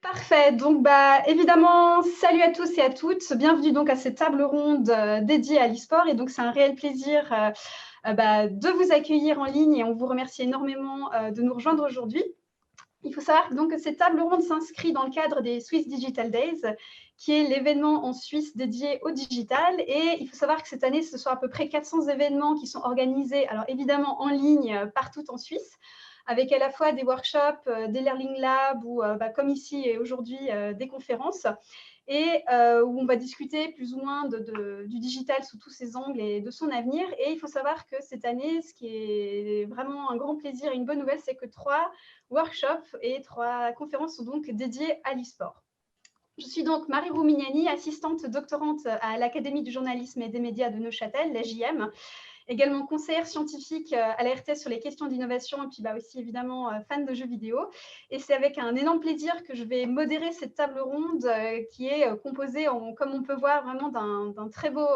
Parfait. Donc, évidemment, salut à tous et à toutes. Bienvenue donc à cette table ronde dédiée à l'e-sport. Et donc, c'est un réel plaisir de vous accueillir en ligne et on vous remercie énormément de nous rejoindre aujourd'hui. Il faut savoir donc, que cette table ronde s'inscrit dans le cadre des Swiss Digital Days, qui est l'événement en Suisse dédié au digital. Et il faut savoir que cette année, ce sont à peu près 400 événements qui sont organisés, alors évidemment en ligne, partout en Suisse, avec à la fois des workshops, des Learning Labs ou, comme ici et aujourd'hui, des conférences, et où on va discuter plus ou moins du digital sous tous ses angles et de son avenir. Et il faut savoir que cette année, ce qui est vraiment un grand plaisir et une bonne nouvelle, c'est que 3 workshops et 3 conférences sont donc dédiées à l'e-sport. Je suis donc Marie Roumignani, assistante doctorante à l'Académie du journalisme et des médias de Neuchâtel, la JM, également conseillère scientifique à la RTS sur les questions d'innovation et puis aussi évidemment fan de jeux vidéo. Et c'est avec un énorme plaisir que je vais modérer cette table ronde qui est composée, comme on peut voir, vraiment d'un très beau,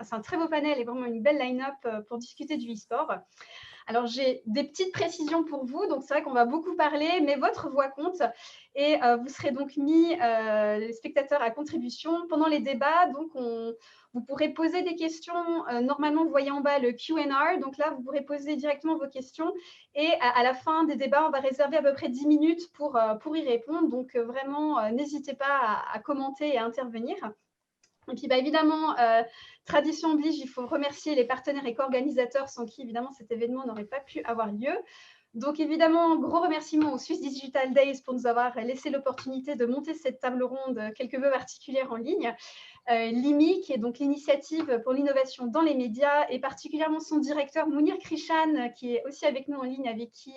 c'est un très beau panel et vraiment une belle line-up pour discuter du e-sport. Alors, j'ai des petites précisions pour vous. Donc, c'est vrai qu'on va beaucoup parler, mais votre voix compte. Et vous serez donc mis, les spectateurs, à contribution pendant les débats. Donc, vous pourrez poser des questions. Normalement, vous voyez en bas le Q&A. Donc là, vous pourrez poser directement vos questions. Et à la fin des débats, on va réserver à peu près 10 minutes pour y répondre. Donc, vraiment, n'hésitez pas à commenter et à intervenir. Et puis, évidemment, tradition oblige, il faut remercier les partenaires et co-organisateurs sans qui, évidemment, cet événement n'aurait pas pu avoir lieu. Donc, évidemment, gros remerciements aux Swiss Digital Days pour nous avoir laissé l'opportunité de monter cette table ronde quelque peu particulière en ligne. L'IMI, qui est donc l'initiative pour l'innovation dans les médias, et particulièrement son directeur Mounir Krishan, qui est aussi avec nous en ligne, avec qui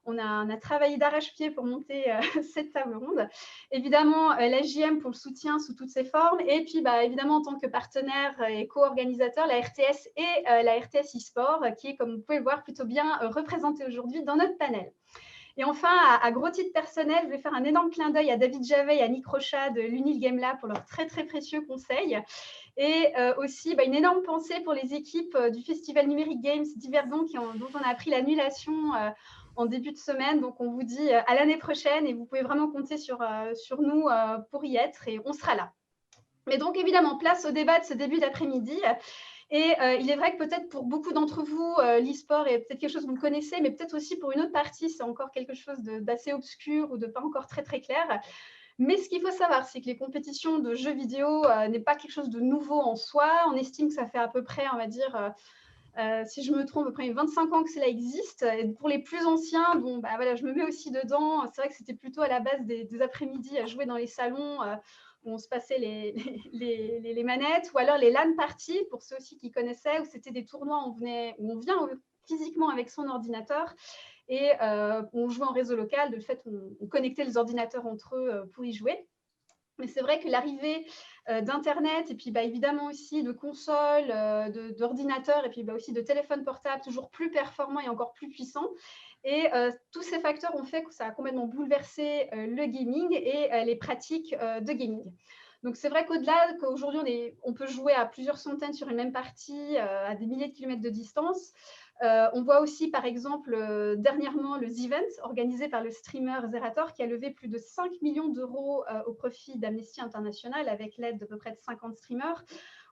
on a travaillé d'arrache-pied pour monter cette table ronde. Évidemment, la JM pour le soutien sous toutes ses formes, et puis évidemment en tant que partenaire et co-organisateur, la RTS et la RTS e-sport, qui est, comme vous pouvez le voir, plutôt bien représentée aujourd'hui dans notre panel. Et enfin, à gros titre personnel, je vais faire un énorme clin d'œil à David Javet et à Nick Rocha de l'Unil Game Lab pour leurs très, très précieux conseils. Et aussi, une énorme pensée pour les équipes du Festival Numérique Games d'Yverdon dont on a appris l'annulation en début de semaine. Donc, on vous dit à l'année prochaine et vous pouvez vraiment compter sur nous pour y être et on sera là. Mais donc, évidemment, place au débat de ce début d'après-midi. Et il est vrai que peut-être pour beaucoup d'entre vous, l'e-sport est peut-être quelque chose que vous connaissez, mais peut-être aussi pour une autre partie, c'est encore quelque chose d'assez obscur ou de pas encore très, très clair. Mais ce qu'il faut savoir, c'est que les compétitions de jeux vidéo n'est pas quelque chose de nouveau en soi. On estime que ça fait à peu près, on va dire, si je me trompe, à peu près 25 ans que cela existe. Et pour les plus anciens, voilà, je me mets aussi dedans. C'est vrai que c'était plutôt à la base des après-midi à jouer dans les salons où on se passait les manettes, ou alors les LAN parties, pour ceux aussi qui connaissaient, où c'était des tournois où on vient physiquement avec son ordinateur et on jouait en réseau local. De fait, on connectait les ordinateurs entre eux pour y jouer. Mais c'est vrai que l'arrivée d'Internet et puis évidemment aussi de consoles, d'ordinateurs et puis aussi de téléphones portables toujours plus performants et encore plus puissants. Et tous ces facteurs ont fait que ça a complètement bouleversé le gaming et les pratiques de gaming. Donc, c'est vrai qu'aujourd'hui, on peut jouer à plusieurs centaines sur une même partie, à des milliers de kilomètres de distance. On voit aussi, par exemple, dernièrement, le Zevent, organisé par le streamer Zerator, qui a levé plus de 5 millions d'euros au profit d'Amnesty International avec l'aide d'à peu près de 50 streamers.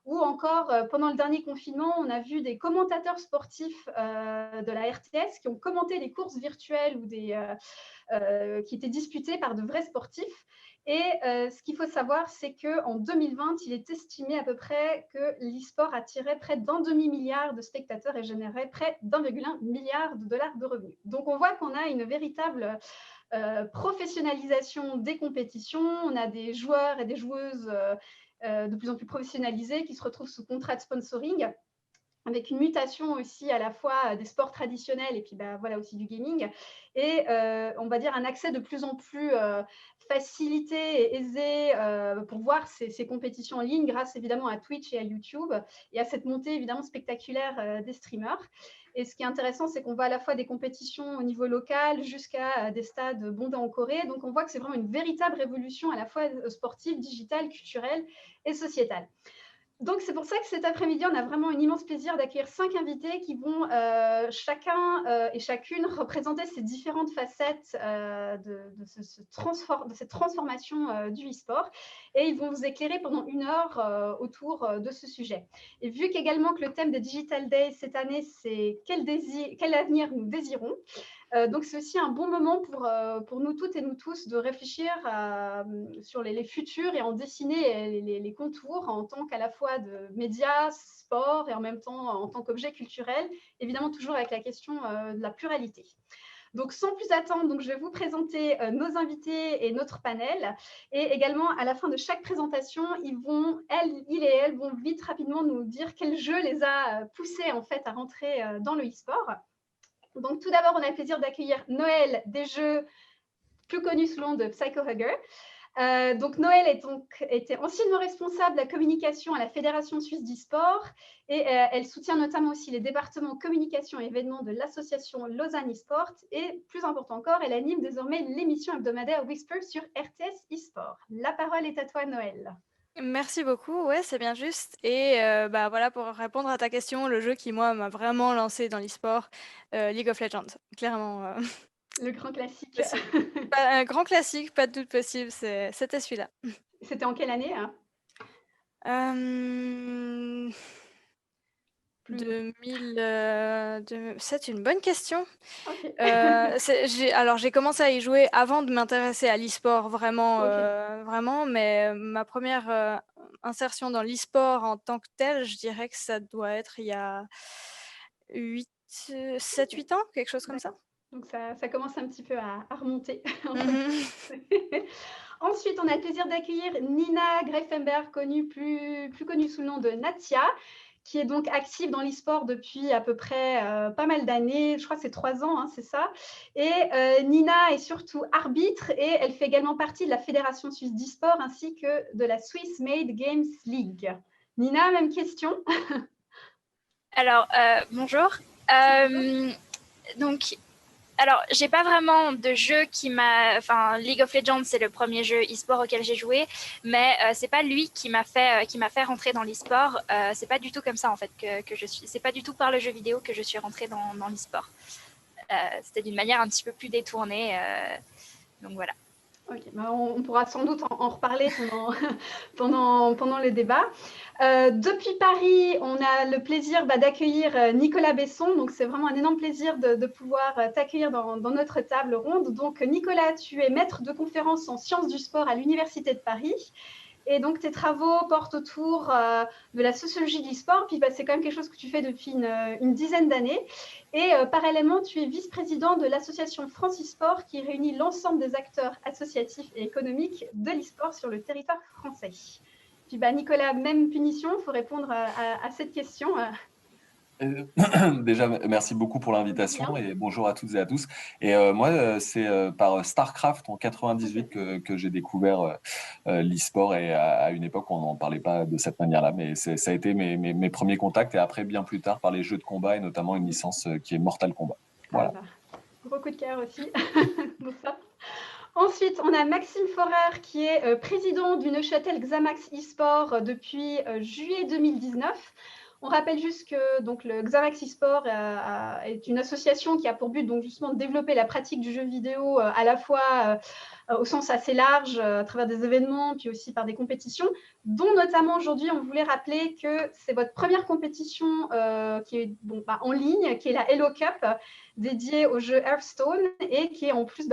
Ou encore, pendant le dernier confinement, on a vu des commentateurs sportifs de la RTS qui ont commenté des courses virtuelles ou qui étaient disputées par de vrais sportifs. Et ce qu'il faut savoir, c'est qu'en 2020, il est estimé à peu près que l'e-sport attirait près d'1 demi-milliard de spectateurs et générait près d'1,1 milliard de dollars de revenus. Donc, on voit qu'on a une véritable professionnalisation des compétitions. On a des joueurs et des joueuses de plus en plus professionnalisés qui se retrouvent sous contrat de sponsoring, avec une mutation aussi à la fois des sports traditionnels et puis voilà aussi du gaming, et on va dire un accès de plus en plus facilité et aisé pour voir ces compétitions en ligne grâce évidemment à Twitch et à YouTube et à cette montée évidemment spectaculaire des streamers. Et ce qui est intéressant, c'est qu'on voit à la fois des compétitions au niveau local jusqu'à des stades bondés en Corée. Donc on voit que c'est vraiment une véritable révolution à la fois sportive, digitale, culturelle et sociétale. Donc, c'est pour ça que cet après-midi, on a vraiment un immense plaisir d'accueillir 5 invités qui vont chacun et chacune représenter ces différentes facettes de cette transformation du e-sport. Et ils vont vous éclairer pendant 1 heure autour de ce sujet. Et vu qu'également que le thème des Digital Days cette année, c'est quel avenir nous désirons, donc, c'est aussi un bon moment pour nous toutes et nous tous de réfléchir sur les futurs et en dessiner les contours en tant qu'à la fois de médias, sport et en même temps en tant qu'objet culturel, évidemment toujours avec la question de la pluralité. Donc, sans plus attendre, donc, je vais vous présenter nos invités et notre panel. Et également, à la fin de chaque présentation, ils et elles vont vite, rapidement nous dire quel jeu les a poussés en fait, à rentrer dans le e-sport. Donc, tout d'abord, on a le plaisir d'accueillir Noël des jeux, plus connu sous le nom de Psycho Hugger. Donc, Noël était anciennement responsable de la communication à la Fédération suisse d'e-sport et elle soutient notamment aussi les départements communication et événements de l'association Lausanne e-sport et, plus important encore, elle anime désormais l'émission hebdomadaire Whisper sur RTS e-sport. La parole est à toi, Noël. Merci beaucoup, ouais, c'est bien juste. Et voilà, pour répondre à ta question, le jeu qui, moi, m'a vraiment lancé dans l'e-sport, League of Legends, clairement. Le grand classique. Un grand classique, pas de doute possible, c'était celui-là. C'était en quelle année hein c'est une bonne question. Ok. J'ai commencé à y jouer avant de m'intéresser à l'e-sport vraiment, Ok. vraiment, mais ma première insertion dans l'e-sport en tant que tel, je dirais que ça doit être il y a 7-8 ans, quelque chose comme ça. Donc, ça commence un petit peu à remonter. Mmh. Ensuite, on a le plaisir d'accueillir Nina Greifenberg, plus connue sous le nom de Natia, qui est donc active dans l'e-sport depuis à peu près pas mal d'années. Je crois que c'est 3 ans, hein, c'est ça. Et Nina est surtout arbitre et elle fait également partie de la Fédération suisse d'e-sport ainsi que de la Swiss Made Games League. Nina, même question. Alors, bonjour. Donc, alors, j'ai pas vraiment de jeu qui m'a. Enfin, League of Legends, c'est le premier jeu e-sport auquel j'ai joué, mais c'est pas lui qui m'a fait rentrer dans l'e-sport. C'est pas du tout comme ça en fait que je suis. C'est pas du tout par le jeu vidéo que je suis rentrée dans l'e-sport. C'était d'une manière un petit peu plus détournée. Donc voilà. Ok, on pourra sans doute en reparler pendant le débat. Depuis Paris, on a le plaisir d'accueillir Nicolas Besson. Donc, c'est vraiment un énorme plaisir de pouvoir t'accueillir dans notre table ronde. Donc, Nicolas, tu es maître de conférence en sciences du sport à l'Université de Paris. Et donc, tes travaux portent autour de la sociologie de l'e-sport. Puis, c'est quand même quelque chose que tu fais depuis une dizaine d'années. Et parallèlement, tu es vice-président de l'association France e-sport qui réunit l'ensemble des acteurs associatifs et économiques de l'e-sport sur le territoire français. Puis, Nicolas, même punition, il faut répondre à cette question. Déjà, merci beaucoup pour l'invitation et bonjour à toutes et à tous. Et moi, c'est par StarCraft en 98 que j'ai découvert l'e-sport et à une époque, on n'en parlait pas de cette manière-là, mais ça a été mes premiers contacts et après, bien plus tard, par les jeux de combat et notamment une licence qui est Mortal Kombat. Voilà. Gros coup de cœur aussi. Ensuite, on a Maxime Forer qui est président du Neuchâtel Xamax e-sport depuis juillet 2019. On rappelle juste que donc, le Xamax eSport est une association qui a pour but donc, justement de développer la pratique du jeu vidéo à la fois au sens assez large à travers des événements, puis aussi par des compétitions, dont notamment aujourd'hui, on voulait rappeler que c'est votre première compétition qui est en ligne, qui est la Hello Cup, dédiée au jeu Hearthstone et qui est en plus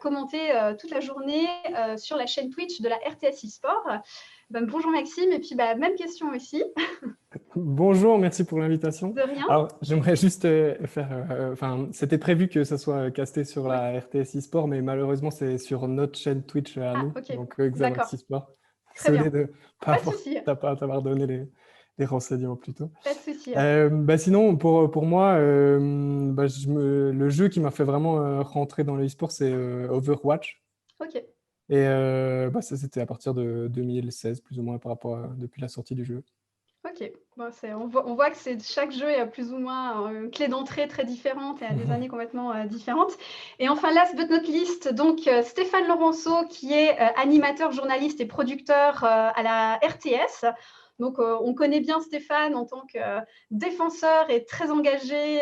commentée toute la journée sur la chaîne Twitch de la RTS eSport. Bonjour Maxime, et puis même question aussi. Bonjour, merci pour l'invitation. De rien. Alors, j'aimerais juste c'était prévu que ça soit casté sur la RTS eSport, mais malheureusement, c'est sur notre chaîne Twitch à nous, donc Xamax eSport. Désolé de ne pas t'avoir donné les renseignements plus tôt. Pas de souci. Sinon, pour moi, le jeu qui m'a fait vraiment rentrer dans le e-sport, c'est Overwatch. Ok. Et ça, c'était à partir de 2016, plus ou moins, depuis la sortie du jeu. Ok, on voit que chaque jeu a plus ou moins une clé d'entrée très différente et à des années complètement différentes. Et enfin, last but not least, donc Stéphane Laurenceau, qui est animateur, journaliste et producteur à la RTS. Donc, on connaît bien Stéphane en tant que défenseur et très engagé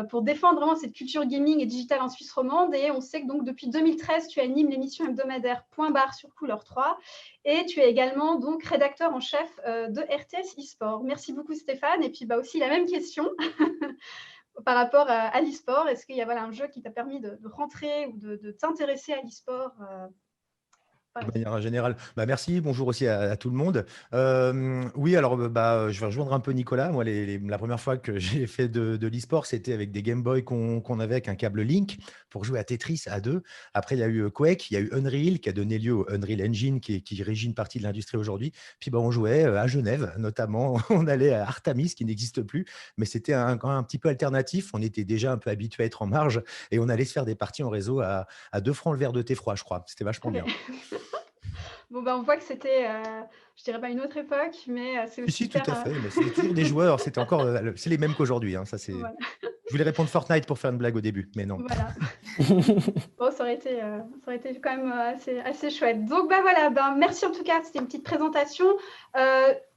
pour défendre vraiment cette culture gaming et digitale en Suisse romande. Et on sait que donc depuis 2013, tu animes l'émission hebdomadaire Point Barre sur Couleur 3 et tu es également donc rédacteur en chef de RTS eSport. Merci beaucoup Stéphane. Et puis aussi la même question par rapport à l'e-sport. Est-ce qu'il y a un jeu qui t'a permis de rentrer ou de t'intéresser à l'e-sport de manière générale, merci. Bonjour aussi à tout le monde. Oui, alors je vais rejoindre un peu Nicolas. Moi, la première fois que j'ai fait de l'e-sport, c'était avec des Game Boy qu'on avait avec un câble Link pour jouer à Tetris à 2. Après, il y a eu Quake, il y a eu Unreal qui a donné lieu au Unreal Engine qui régit une partie de l'industrie aujourd'hui. Puis on jouait à Genève, notamment. On allait à Artamis qui n'existe plus, mais c'était quand même un petit peu alternatif. On était déjà un peu habitué à être en marge et on allait se faire des parties en réseau à 2 francs le verre de thé froid, je crois. C'était vachement bien. Bon, on voit que c'était, je dirais pas une autre époque, mais c'est aussi. Si, tout à fait. Mais c'était toujours des joueurs. C'était encore, c'est les mêmes qu'aujourd'hui. Ça, c'est. Voilà. Je voulais répondre Fortnite pour faire une blague au début, mais non. Voilà. Bon, ça aurait été quand même assez chouette. Donc, voilà. Merci en tout cas. C'était une petite présentation.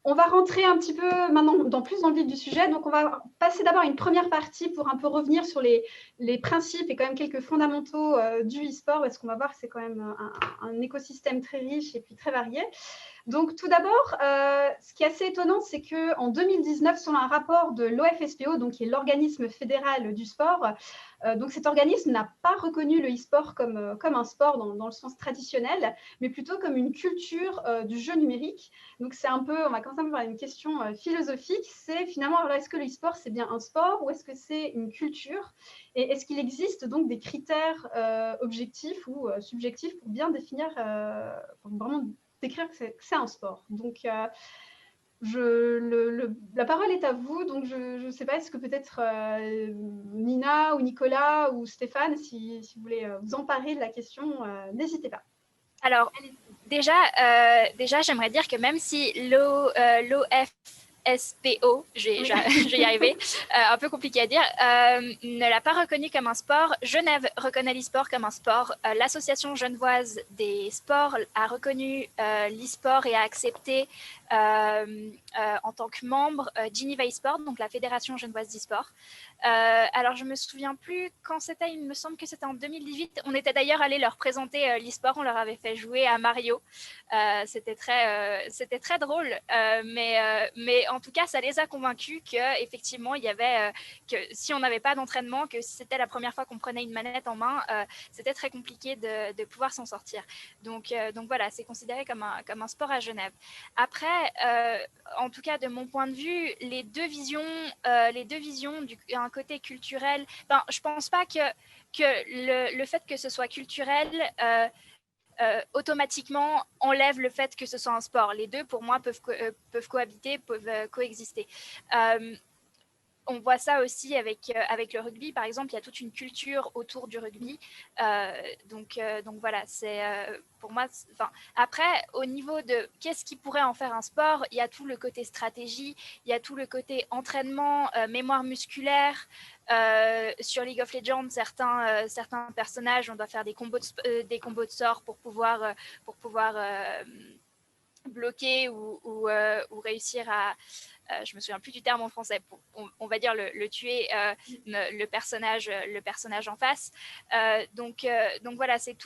On va rentrer un petit peu maintenant plus dans le vif du sujet. Donc, on va passer d'abord à une première partie pour un peu revenir sur les principes et quand même quelques fondamentaux du e-sport, parce qu'on va voir que c'est quand même un écosystème très riche et puis très varié. Donc, tout d'abord, ce qui est assez étonnant, c'est qu'en 2019, selon un rapport de l'OFSPO, donc qui est l'organisme fédéral du sport, donc cet organisme n'a pas reconnu le e-sport comme un sport dans le sens traditionnel, mais plutôt comme une culture du jeu numérique. Donc, c'est on va commencer par une question philosophique, c'est finalement, alors, est-ce que le e-sport, c'est bien un sport ou est-ce que c'est une culture? Et est-ce qu'il existe donc des critères objectifs ou subjectifs pour bien définir, pour vraiment décrire que c'est un sport? Donc, la parole est à vous. Donc, je ne sais pas, est-ce que peut-être Nina ou Nicolas ou Stéphane, si vous voulez vous emparer de la question, n'hésitez pas. Alors, déjà j'aimerais dire que même si l'OFSPO, je vais y arriver, un peu compliqué à dire, ne l'a pas reconnu comme un sport, Genève reconnaît l'e-sport comme un sport. L'association genevoise des sports a reconnu l'e-sport et a accepté en tant que membre Geneva eSport, donc la fédération genevoise d'e-sport. Alors, je ne me souviens plus quand c'était, il me semble que c'était en 2018. On était d'ailleurs allé leur présenter l'e-sport, on leur avait fait jouer à Mario. C'était très drôle, mais en tout cas, ça les a convaincus qu'effectivement, il y avait, que si on n'avait pas d'entraînement, que si c'était la première fois qu'on prenait une manette en main, c'était très compliqué de pouvoir s'en sortir. Donc voilà, c'est considéré comme un sport à Genève. Après, en tout cas, de mon point de vue, les deux visions un côté culturel, je pense pas que le fait que ce soit culturel automatiquement enlève le fait que ce soit un sport. Les deux, pour moi, peuvent cohabiter, peuvent coexister. On voit ça aussi avec le rugby, par exemple. Il y a toute une culture autour du rugby. Donc voilà, c'est pour moi. Après, au niveau de qu'est-ce qui pourrait en faire un sport, il y a tout le côté stratégie, il y a tout le côté entraînement, mémoire musculaire. Sur League of Legends, certains personnages, on doit faire des combos de sorts pour pouvoir bloquer ou réussir à je me souviens plus du terme en français, on va dire le tuer le personnage en face. Donc voilà, c'est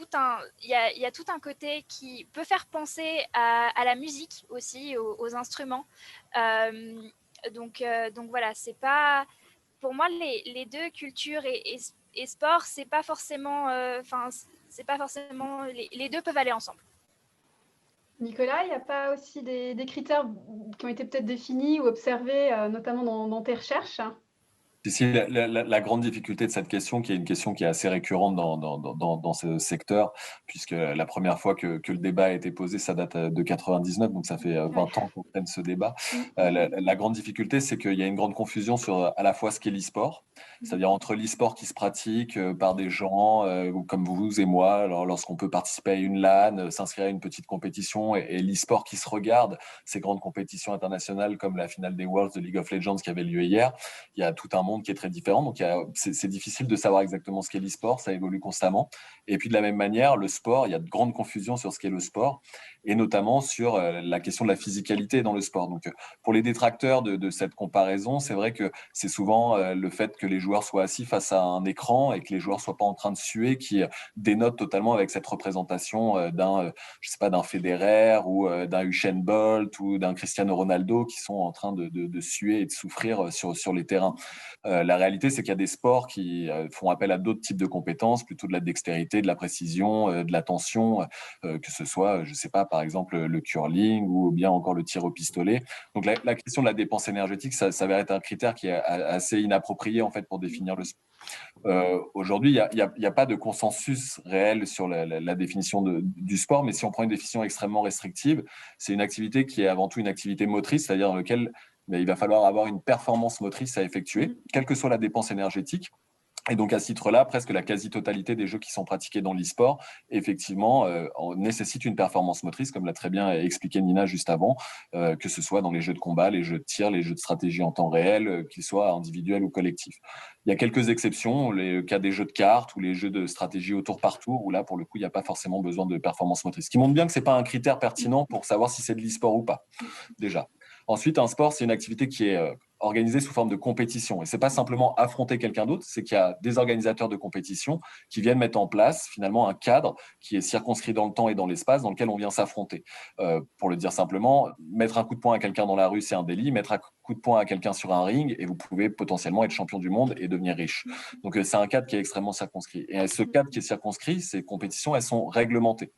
il y a tout un côté qui peut faire penser à la musique aussi, aux instruments. Donc voilà, c'est pas pour moi les deux, culture et sport, c'est pas forcément les deux peuvent aller ensemble. Nicolas, il n'y a pas aussi des critères qui ont été peut-être définis ou observés, notamment dans tes recherches? Si, la grande difficulté de cette question, qui est une question qui est assez récurrente dans ce secteur, puisque la première fois que le débat a été posé, ça date de 99, donc ça fait 20 ans qu'on traîne ce débat. La grande difficulté, c'est qu'il y a une grande confusion sur à la fois ce qu'est l'e-sport, c'est-à-dire entre l'e-sport qui se pratique par des gens comme vous et moi, alors lorsqu'on peut participer à une LAN, s'inscrire à une petite compétition, et l'e-sport qui se regarde, ces grandes compétitions internationales comme la finale des Worlds de League of Legends qui avait lieu hier. Il y a tout un monde monde qui est très différent. Donc, c'est difficile de savoir exactement ce qu'est l'e-sport. Ça évolue constamment. Et puis, de la même manière, le sport, il y a de grandes confusions sur ce qu'est le sport, et notamment sur la question de la physicalité dans le sport. Donc, pour les détracteurs de cette comparaison, c'est vrai que c'est souvent le fait que les joueurs soient assis face à un écran et que les joueurs soient pas en train de suer qui dénote totalement avec cette représentation d'un Federer ou d'un Usain Bolt ou d'un Cristiano Ronaldo qui sont en train de suer et de souffrir sur les terrains. La réalité, c'est qu'il y a des sports qui font appel à d'autres types de compétences, plutôt de la dextérité, de la précision, de l'attention, que ce soit, je sais pas, par exemple, le curling ou bien encore le tir au pistolet. Donc, la question de la dépense énergétique, ça s'avère être un critère qui est assez inapproprié, en fait, pour définir le sport. Aujourd'hui, il n'y a pas de consensus réel sur la définition du sport, mais si on prend une définition extrêmement restrictive, c'est une activité qui est avant tout une activité motrice, c'est-à-dire dans laquelle il va falloir avoir une performance motrice à effectuer, quelle que soit la dépense énergétique. Et donc, à ce titre-là, presque la quasi-totalité des jeux qui sont pratiqués dans l'e-sport, effectivement, nécessitent une performance motrice, comme l'a très bien expliqué Nina juste avant, que ce soit dans les jeux de combat, les jeux de tir, les jeux de stratégie en temps réel, qu'ils soient individuels ou collectifs. Il y a quelques exceptions, le cas des jeux de cartes ou les jeux de stratégie au tour par tour, où là, pour le coup, il n'y a pas forcément besoin de performance motrice. Ce qui montre bien que ce n'est pas un critère pertinent pour savoir si c'est de l'e-sport ou pas, déjà. Ensuite, un sport, c'est une activité qui est organisée sous forme de compétition. Et ce n'est pas simplement affronter quelqu'un d'autre, c'est qu'il y a des organisateurs de compétition qui viennent mettre en place finalement un cadre qui est circonscrit dans le temps et dans l'espace dans lequel on vient s'affronter. Pour le dire simplement, mettre un coup de poing à quelqu'un dans la rue, c'est un délit. Mettre un coup de poing à quelqu'un sur un ring et vous pouvez potentiellement être champion du monde et devenir riche. Donc, c'est un cadre qui est extrêmement circonscrit. Et ce cadre qui est circonscrit, ces compétitions, elles sont réglementées.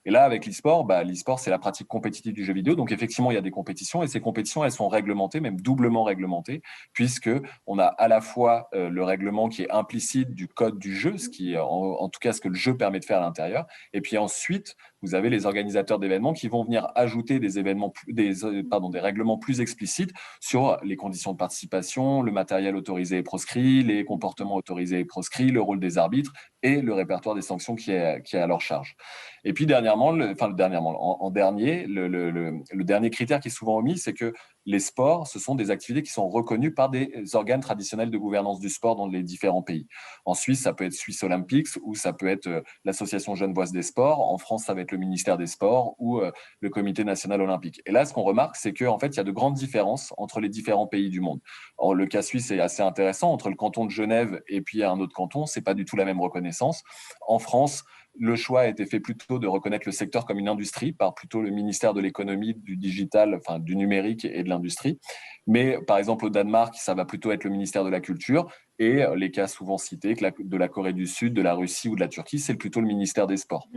Et là, avec l'e-sport, l'e-sport, c'est la pratique compétitive du jeu vidéo. Donc, effectivement, il y a des compétitions et ces compétitions, elles sont réglementées, même doublement réglementées, puisqu'on a à la fois le règlement qui est implicite du code du jeu, ce qui, en tout cas, ce que le jeu permet de faire à l'intérieur. Et puis ensuite, vous avez les organisateurs d'événements qui vont venir ajouter des règlements plus explicites sur les conditions de participation, le matériel autorisé et proscrit, les comportements autorisés et proscrits, le rôle des arbitres et le répertoire des sanctions qui est à leur charge. Et puis en dernier, le dernier critère qui est souvent omis, c'est que les sports, ce sont des activités qui sont reconnues par des organes traditionnels de gouvernance du sport dans les différents pays. En Suisse, ça peut être Swiss Olympics ou ça peut être l'association Genevoise des sports. En France, ça va être le ministère des Sports ou le Comité national olympique. Et là, ce qu'on remarque, c'est qu'en fait, il y a de grandes différences entre les différents pays du monde. Alors, le cas suisse est assez intéressant. Entre le canton de Genève et puis un autre canton, c'est pas du tout la même reconnaissance. En France, le choix a été fait plutôt de reconnaître le secteur comme une industrie par plutôt le ministère de l'économie, du digital, enfin du numérique et de l'industrie. Mais par exemple au Danemark, ça va plutôt être le ministère de la culture et les cas souvent cités de la Corée du Sud, de la Russie ou de la Turquie, c'est plutôt le ministère des Sports.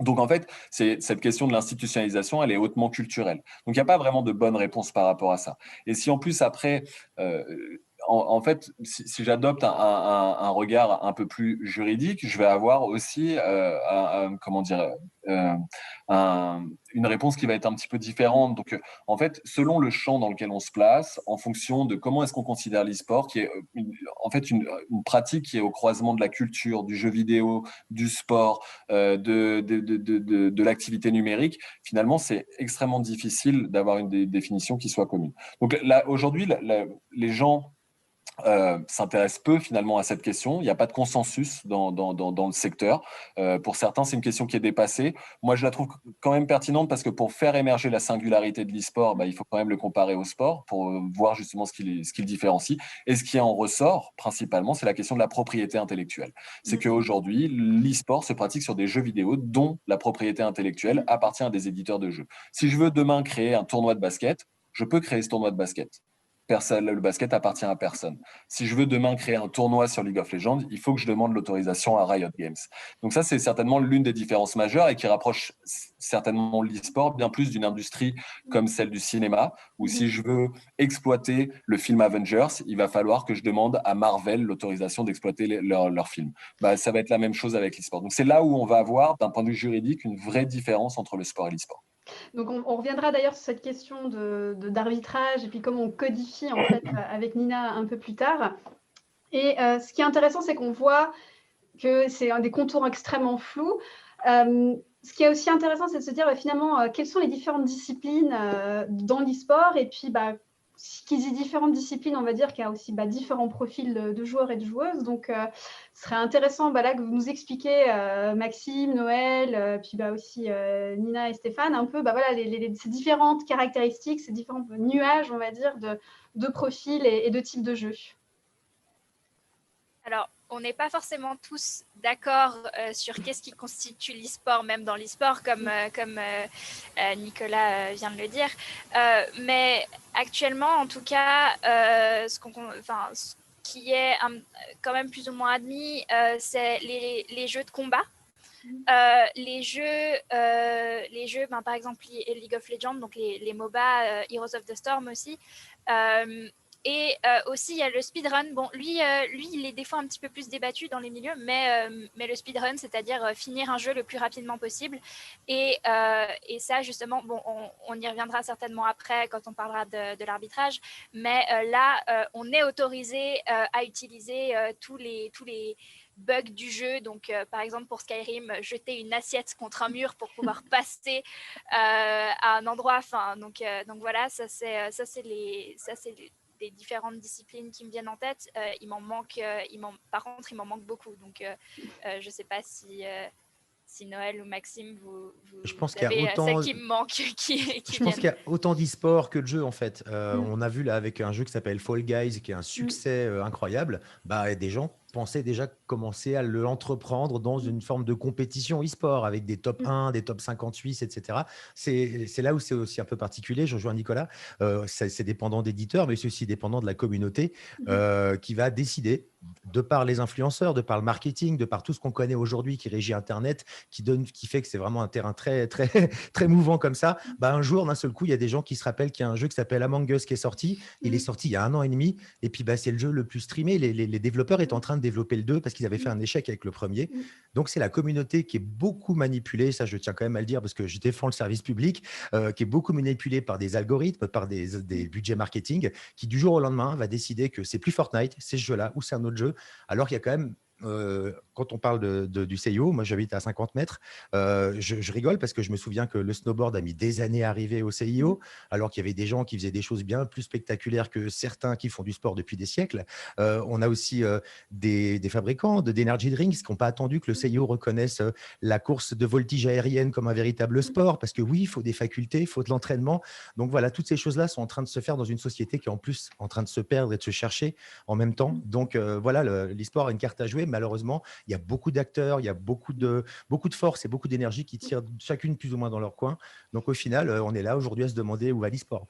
Donc en fait, cette question de l'institutionnalisation, elle est hautement culturelle. Donc il n'y a pas vraiment de bonne réponse par rapport à ça. Et si en plus après en fait, si j'adopte un regard un peu plus juridique, je vais avoir aussi une réponse qui va être un petit peu différente. Donc, en fait, selon le champ dans lequel on se place, en fonction de comment est-ce qu'on considère l'e-sport, qui est en fait une pratique qui est au croisement de la culture, du jeu vidéo, du sport, de l'activité numérique, finalement, c'est extrêmement difficile d'avoir une définition qui soit commune. Donc là, aujourd'hui, les gens s'intéressent peu finalement à cette question. Il n'y a pas de consensus dans le secteur. Pour certains, c'est une question qui est dépassée. Moi, je la trouve quand même pertinente parce que pour faire émerger la singularité de l'e-sport, il faut quand même le comparer au sport pour voir justement ce qui le différencie. Et ce qui en ressort principalement, c'est la question de la propriété intellectuelle. C'est qu'aujourd'hui, l'e-sport se pratique sur des jeux vidéo dont la propriété intellectuelle appartient à des éditeurs de jeux. Si je veux demain créer un tournoi de basket, je peux créer ce tournoi de basket. Le basket appartient à personne. Si je veux demain créer un tournoi sur League of Legends, il faut que je demande l'autorisation à Riot Games. Donc ça, c'est certainement l'une des différences majeures et qui rapproche certainement l'e-sport bien plus d'une industrie comme celle du cinéma, où si je veux exploiter le film Avengers, il va falloir que je demande à Marvel l'autorisation d'exploiter leur film. Ça va être la même chose avec l'e-sport. Donc c'est là où on va avoir, d'un point de vue juridique, une vraie différence entre le sport et l'e-sport. Donc, on reviendra d'ailleurs sur cette question d'arbitrage et puis comment on codifie en fait avec Nina un peu plus tard. Et ce qui est intéressant, c'est qu'on voit que c'est des contours extrêmement flous. Ce qui est aussi intéressant, c'est de se dire finalement quelles sont les différentes disciplines dans l'e-sport et puis qui dit différentes disciplines, on va dire qu'il y a aussi différents profils de joueurs et de joueuses. Donc, ce serait intéressant là, que vous nous expliquiez, Maxime, Noël, puis aussi Nina et Stéphane, un peu voilà, ces différentes caractéristiques, ces différents nuages, on va dire, de profils et de types de jeux. Alors, on n'est pas forcément tous d'accord sur qu'est-ce qui constitue l'e-sport, même dans l'e-sport, comme Nicolas vient de le dire. Mais actuellement, en tout cas, ce qui est quand même plus ou moins admis, c'est les jeux de combat. Les jeux par exemple League of Legends, donc les MOBA, Heroes of the Storm aussi. Et aussi, il y a le speedrun. Bon, lui, il est des fois un petit peu plus débattu dans les milieux, mais le speedrun, c'est-à-dire finir un jeu le plus rapidement possible. Et ça, justement, bon, on y reviendra certainement après quand on parlera de l'arbitrage. Mais là, on est autorisé à utiliser tous les bugs du jeu. Donc, par exemple, pour Skyrim, jeter une assiette contre un mur pour pouvoir passer à un endroit. Donc voilà, ça c'est des différentes disciplines qui me viennent en tête. Par contre, il m'en manque beaucoup. Donc, je ne sais pas si Noël ou Maxime, vous je pense avez qu'il y a autant... celle qui me manque. Je pense qu'il y a autant d'e-sport que de jeux, en fait. On a vu là avec un jeu qui s'appelle Fall Guys, qui est un succès incroyable. Des gens pensaient déjà commencer à l'entreprendre dans une forme de compétition e-sport avec des top 1, des top 58, etc. C'est là où c'est aussi un peu particulier. Je rejoins Nicolas. C'est dépendant d'éditeurs, mais c'est aussi dépendant de la communauté qui va décider, de par les influenceurs, de par le marketing, de par tout ce qu'on connaît aujourd'hui qui régit Internet, qui fait que c'est vraiment un terrain très, très, très mouvant comme ça. Un jour, d'un seul coup, il y a des gens qui se rappellent qu'il y a un jeu qui s'appelle Among Us qui est sorti. Il est sorti il y a 1 an et demi. Et puis, c'est le jeu le plus streamé. Les développeurs étaient en train de développer le 2 parce qu'ils avaient fait un échec avec le premier. Donc, c'est la communauté qui est beaucoup manipulée. Ça, je tiens quand même à le dire parce que je défends le service public, qui est beaucoup manipulée par des algorithmes, par des budgets marketing, qui du jour au lendemain va décider que c'est plus Fortnite, c'est ce jeu-là ou c'est un autre jeu, alors qu'il y a quand même quand on parle du CIO, moi j'habite à 50 mètres, je rigole parce que je me souviens que le snowboard a mis des années à arriver au CIO, alors qu'il y avait des gens qui faisaient des choses bien plus spectaculaires que certains qui font du sport depuis des siècles. On a aussi des fabricants d'energy drinks qui n'ont pas attendu que le CIO reconnaisse la course de voltige aérienne comme un véritable sport, parce que oui, il faut des facultés, il faut de l'entraînement. Donc voilà, toutes ces choses-là sont en train de se faire dans une société qui est en plus en train de se perdre et de se chercher en même temps. Donc voilà, l'e-sport a une carte à jouer. Malheureusement, il y a beaucoup d'acteurs, il y a beaucoup de force et beaucoup d'énergie qui tirent chacune plus ou moins dans leur coin. Donc au final, on est là aujourd'hui à se demander où va l'e-sport.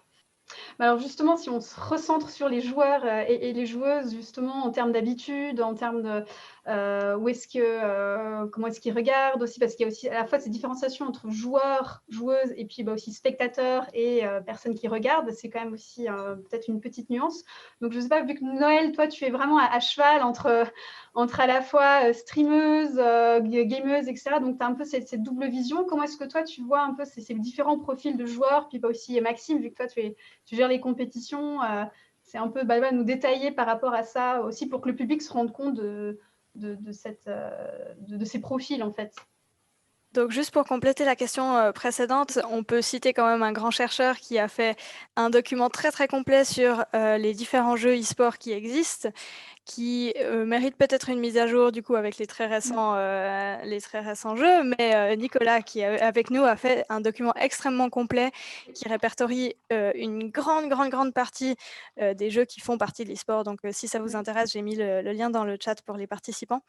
Alors justement, si on se recentre sur les joueurs et les joueuses, justement, en termes d'habitude, en termes de comment est-ce qu'ils regardent aussi, parce qu'il y a aussi à la fois cette différenciation entre joueurs, joueuses, et puis aussi spectateurs et personnes qui regardent, c'est quand même aussi peut-être une petite nuance. Donc je ne sais pas, vu que Noël, toi, tu es vraiment à cheval entre à la fois streameuse, gameuse, etc. Donc tu as un peu cette double vision. Comment est-ce que toi, tu vois un peu ces différents profils de joueurs, puis aussi Maxime, vu que toi, tu gères les compétitions, c'est un peu nous détailler par rapport à ça aussi pour que le public se rende compte de ces profils en fait. Donc juste pour compléter la question précédente, on peut citer quand même un grand chercheur qui a fait un document très très complet sur les différents jeux e-sport qui existent, qui mérite peut-être une mise à jour du coup avec les très récents jeux, mais Nicolas qui est avec nous a fait un document extrêmement complet qui répertorie une grande partie des jeux qui font partie de l'e-sport. Donc si ça vous intéresse, j'ai mis le lien dans le chat pour les participants.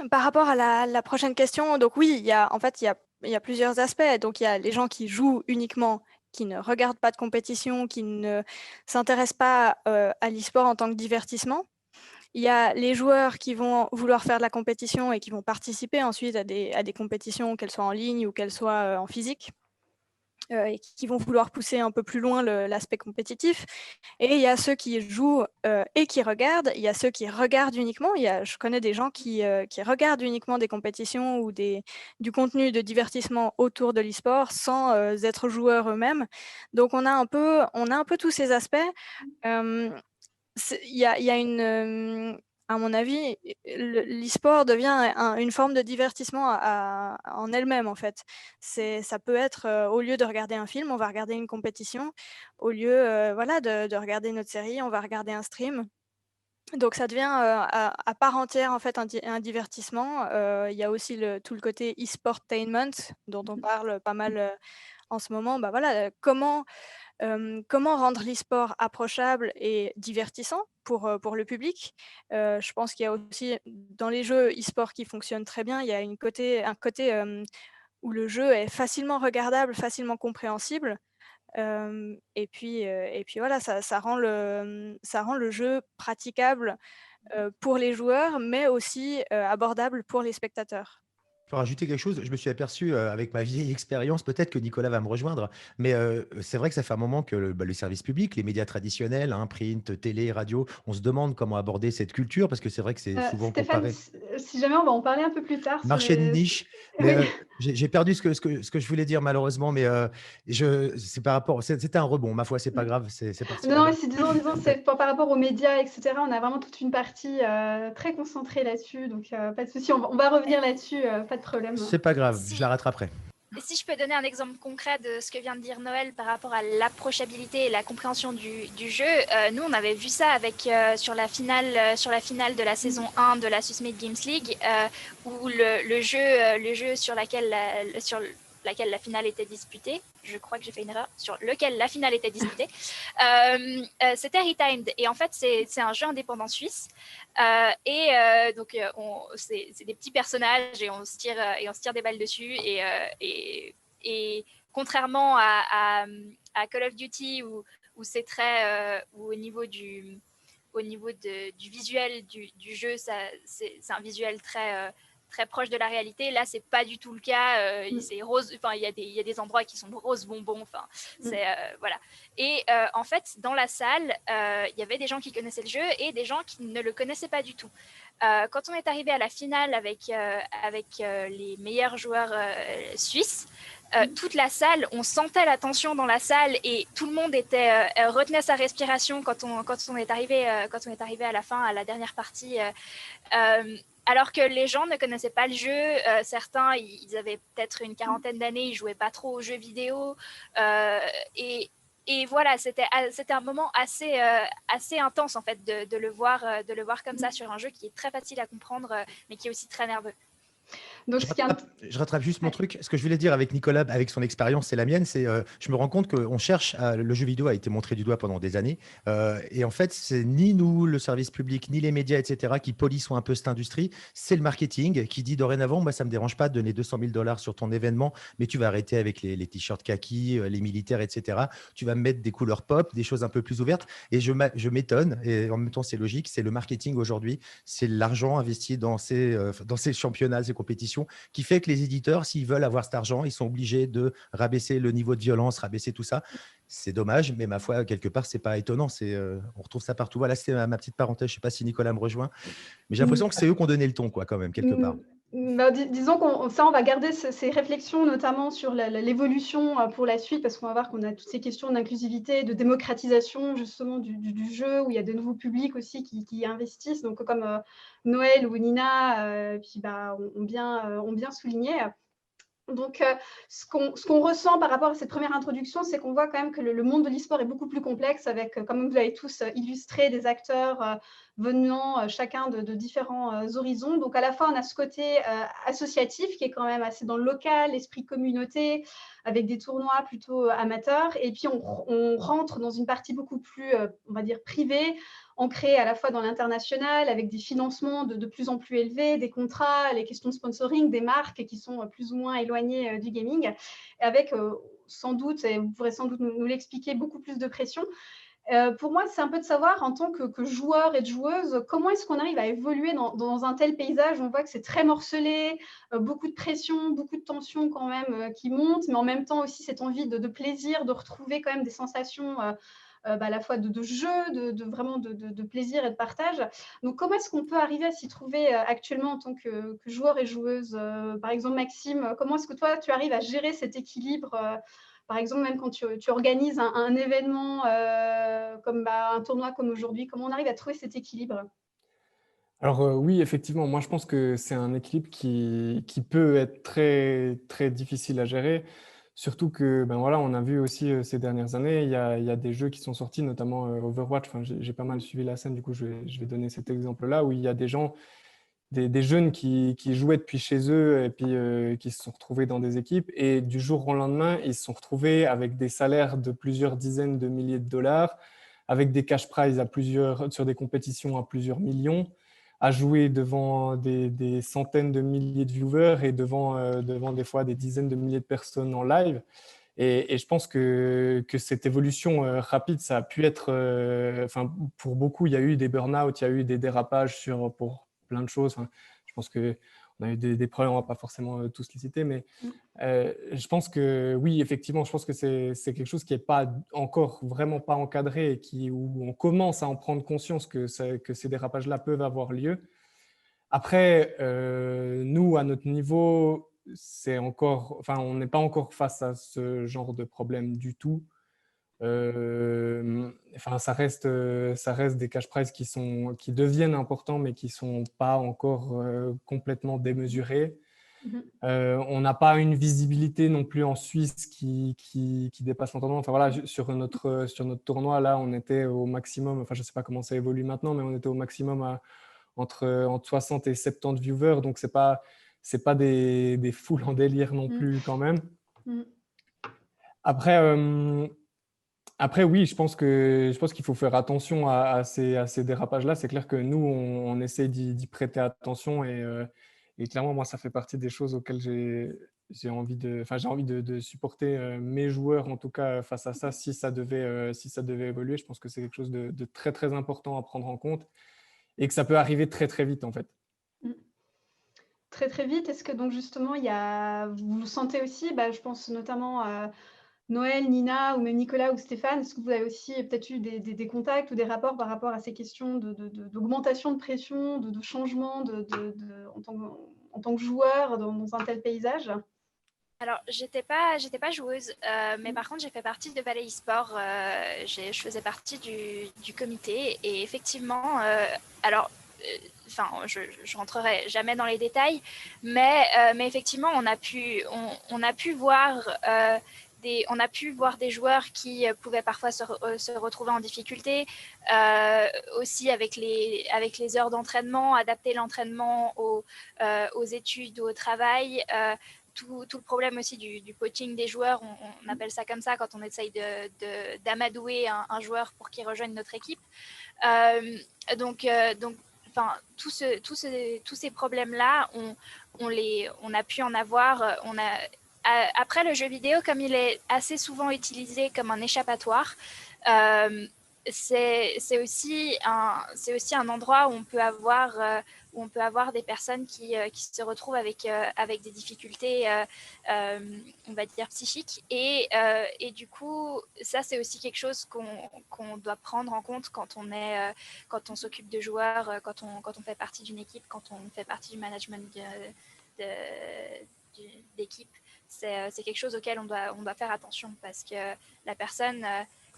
Par rapport à la prochaine question, donc oui, il y a plusieurs aspects. Donc il y a les gens qui jouent uniquement, qui ne regardent pas de compétition, qui ne s'intéressent pas à l'e-sport en tant que divertissement. Il y a les joueurs qui vont vouloir faire de la compétition et qui vont participer ensuite à des compétitions, qu'elles soient en ligne ou qu'elles soient en physique. Et qui vont vouloir pousser un peu plus loin l'aspect compétitif. Et il y a ceux qui jouent et qui regardent. Il y a ceux qui regardent uniquement. Je connais des gens qui regardent uniquement des compétitions ou du contenu de divertissement autour de l'e-sport sans être joueurs eux-mêmes. Donc on a un peu tous ces aspects. Il y a à mon avis, l'e-sport devient une forme de divertissement en elle-même, en fait. Ça peut être, au lieu de regarder un film, on va regarder une compétition. Au lieu voilà, de regarder notre série, on va regarder un stream. Donc ça devient à part entière, en fait, un divertissement. Il y a aussi tout le côté e-sportainment dont on parle pas mal en ce moment. Bah, voilà, comment rendre l'e-sport approchable et divertissant pour le public. Je pense qu'il y a aussi dans les jeux e-sport qui fonctionnent très bien, il y a un côté où le jeu est facilement regardable, facilement compréhensible. Et puis voilà, ça rend le jeu praticable pour les joueurs, mais aussi abordable pour les spectateurs. Pour rajouter quelque chose, je me suis aperçu, avec ma vieille expérience, peut-être que Nicolas va me rejoindre, mais c'est vrai que ça fait un moment que le service public, les médias traditionnels, hein, print, télé, radio, on se demande comment aborder cette culture parce que c'est vrai que c'est souvent Stéphane, comparé. si jamais on va en parler un peu plus tard sur Marché de les... niche, mais Oui. j'ai perdu ce que je voulais dire malheureusement, mais c'est par rapport c'était un rebond, ma foi, c'est pas grave, c'est parti à la Non, mais bonne. si disons, c'est par rapport aux médias, etc. On a vraiment toute une partie très concentrée là-dessus, donc pas de souci. On va revenir là-dessus, pas de problème. C'est pas grave, je la Si, rattraperai. et si je peux donner un exemple concret de ce que vient de dire Noël par rapport à l'approchabilité et la compréhension du jeu, nous on avait vu ça avec sur la finale de la saison 1 de la Swissmade Games League, où le jeu sur laquelle la finale était disputée, je crois que j'ai fait une erreur, sur lequel la finale était disputée, c'était Retimed. Et en fait, c'est un jeu indépendant suisse. Donc, c'est des petits personnages et on se tire des balles dessus. Et contrairement à Call of Duty, où c'est très. Où au niveau du visuel du jeu, c'est un visuel très proche de la réalité. Là, c'est pas du tout le cas. C'est rose. Enfin, il y a des endroits qui sont rose bonbon. Enfin, voilà. Et en fait, dans la salle, il y avait des gens qui connaissaient le jeu et des gens qui ne le connaissaient pas du tout. Quand on est arrivé à la finale avec les meilleurs joueurs suisses, toute la salle, on sentait la tension dans la salle et tout le monde retenait sa respiration quand on est arrivé à la fin, à la dernière partie. Alors que les gens ne connaissaient pas le jeu, certains ils avaient peut-être une quarantaine d'années, ils jouaient pas trop aux jeux vidéo, et voilà, c'était un moment assez intense en fait de le voir comme ça sur un jeu qui est très facile à comprendre, mais qui est aussi très nerveux. Donc, Je rattrape juste mon truc. Ce que je voulais dire avec Nicolas, avec son expérience et la mienne, c'est je me rends compte qu'on cherche le jeu vidéo a été montré du doigt pendant des années. Et en fait, c'est ni nous, le service public, ni les médias, etc., qui polissons un peu cette industrie. C'est le marketing qui dit dorénavant, moi, ça ne me dérange pas de donner 200 000 $ sur ton événement, mais tu vas arrêter avec les t-shirts kaki, les militaires, etc. Tu vas me mettre des couleurs pop, des choses un peu plus ouvertes. Et je m'étonne, et en même temps, c'est logique, c'est le marketing aujourd'hui, c'est l'argent investi dans ces championnats, ces compétitions, qui fait que les éditeurs, s'ils veulent avoir cet argent, ils sont obligés de rabaisser le niveau de violence, rabaisser tout ça. C'est dommage, mais ma foi, quelque part, c'est pas étonnant. On retrouve ça partout. Voilà, c'était ma petite parenthèse. Je sais pas si Nicolas me rejoint, mais j'ai l'impression que c'est eux qui ont donné le ton, quoi, quand même, quelque part. Disons qu'on va garder ces réflexions, notamment sur l'évolution pour la suite, parce qu'on va voir qu'on a toutes ces questions d'inclusivité, de démocratisation justement du jeu, où il y a de nouveaux publics aussi qui investissent, donc comme Noël ou Nina puis, ont bien souligné. Donc, ce qu'on ressent par rapport à cette première introduction, c'est qu'on voit quand même que le monde de l'e-sport est beaucoup plus complexe, avec, comme vous l'avez tous illustré, des acteurs venant chacun de différents horizons. Donc, à la fois, on a ce côté associatif qui est quand même assez dans le local, l'esprit communauté, avec des tournois plutôt amateurs. Et puis, on rentre dans une partie beaucoup plus, on va dire, privée, ancrée à la fois dans l'international, avec des financements de plus en plus élevés, des contrats, les questions de sponsoring, des marques qui sont plus ou moins éloignées du gaming, avec sans doute, et vous pourrez sans doute nous l'expliquer, beaucoup plus de pression. Pour moi, c'est un peu de savoir, en tant que joueur et de joueuse, comment est-ce qu'on arrive à évoluer dans un tel paysage. On voit que c'est très morcelé, beaucoup de pression, beaucoup de tension quand même qui montent, mais en même temps aussi cette envie de plaisir, de retrouver quand même des sensations à la fois de jeu, vraiment de plaisir et de partage. Donc, comment est-ce qu'on peut arriver à s'y trouver actuellement en tant que joueur et joueuse Par exemple, Maxime, comment est-ce que toi, tu arrives à gérer cet équilibre par exemple, même quand tu organises un événement comme un tournoi comme aujourd'hui, comment on arrive à trouver cet équilibre? Alors oui, effectivement, moi je pense que c'est un équilibre qui peut être très, très difficile à gérer. Surtout que, ben voilà, on a vu aussi ces dernières années, il y a des jeux qui sont sortis, notamment Overwatch. Enfin, j'ai pas mal suivi la scène, du coup, je vais donner cet exemple-là, où il y a des gens, des jeunes qui jouaient depuis chez eux et puis qui se sont retrouvés dans des équipes. Et du jour au lendemain, ils se sont retrouvés avec des salaires de plusieurs dizaines de milliers de dollars, avec des cash prizes sur des compétitions à plusieurs millions, à jouer devant des centaines de milliers de viewers et devant des fois des dizaines de milliers de personnes en live. Et je pense que cette évolution rapide, ça a pu être, enfin, pour beaucoup, il y a eu des burn-out, il y a eu des dérapages pour plein de choses. Enfin, je pense qu'on a eu des problèmes, on ne va pas forcément tous les citer, mais je pense que oui, effectivement, je pense que c'est quelque chose qui n'est pas encore vraiment pas encadré et où on commence à en prendre conscience que ces dérapages-là peuvent avoir lieu. Après, nous, à notre niveau, on n'est pas encore face à ce genre de problème du tout. Enfin, ça reste des cash prizes qui deviennent importants, mais qui sont pas encore complètement démesurés. On n'a pas une visibilité non plus en Suisse qui dépasse l'entendement. Enfin voilà, sur notre tournoi, là, on était au maximum. Enfin, je ne sais pas comment ça évolue maintenant, mais on était au maximum entre 60 et 70 viewers. Donc, c'est pas des foules en délire non plus quand même. Après, oui, je pense qu'il faut faire attention à ces dérapages-là. C'est clair que nous, on essaie d'y prêter attention et clairement, moi, ça fait partie des choses auxquelles j'ai envie de supporter mes joueurs, en tout cas, face à ça, si ça devait évoluer. Je pense que c'est quelque chose de très, très important à prendre en compte et que ça peut arriver très, très vite, en fait. Très, très vite. Est-ce que donc justement, vous le sentez aussi, je pense notamment à Noël, Nina, ou même Nicolas ou Stéphane, est-ce que vous avez aussi peut-être eu des contacts ou des rapports par rapport à ces questions d'augmentation de pression, de changement en tant que joueur dans un tel paysage? Alors, j'étais pas joueuse, mais par contre, j'ai fait partie de Ballet e-sport. Je faisais partie du comité et effectivement, alors, enfin, je rentrerai jamais dans les détails, mais effectivement, on a pu voir des joueurs qui pouvaient parfois se retrouver en difficulté, aussi avec les heures d'entraînement, adapter l'entraînement aux études ou au travail. Tout le problème aussi du coaching des joueurs, on appelle ça comme ça quand on essaye d'amadouer un joueur pour qu'il rejoigne notre équipe. Donc, enfin, tous ces problèmes-là, on a pu en avoir. Après, le jeu vidéo, comme il est assez souvent utilisé comme un échappatoire, c'est aussi un endroit où on peut avoir des personnes qui se retrouvent avec des difficultés, on va dire, psychiques. Et du coup, ça, c'est aussi quelque chose qu'on doit prendre en compte quand on s'occupe de joueurs, quand on fait partie d'une équipe, quand on fait partie du management d'équipe. C'est quelque chose auquel on doit faire attention parce que la personne,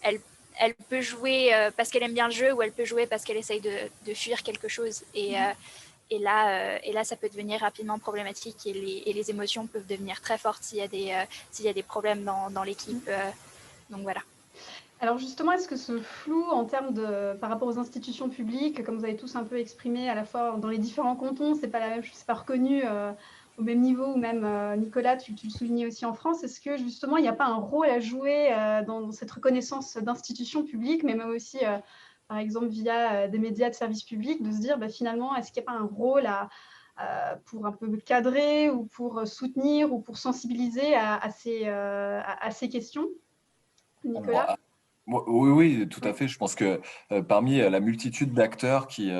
elle peut jouer parce qu'elle aime bien le jeu ou elle peut jouer parce qu'elle essaye de fuir quelque chose. Et là, ça peut devenir rapidement problématique et les émotions peuvent devenir très fortes s'il y a des problèmes dans l'équipe. Donc voilà. Alors justement, est-ce que ce flou en termes par rapport aux institutions publiques, comme vous avez tous un peu exprimé à la fois dans les différents cantons, c'est pas la même chose, c'est pas reconnu au même niveau, ou même Nicolas, tu le soulignais aussi en France, est-ce que justement il n'y a pas un rôle à jouer dans cette reconnaissance d'institutions publiques, mais même aussi par exemple via des médias de service public, de se dire finalement est-ce qu'il n'y a pas un rôle pour un peu cadrer ou pour soutenir ou pour sensibiliser à ces questions, Nicolas? Oui, tout à fait. Je pense que parmi la multitude d'acteurs qui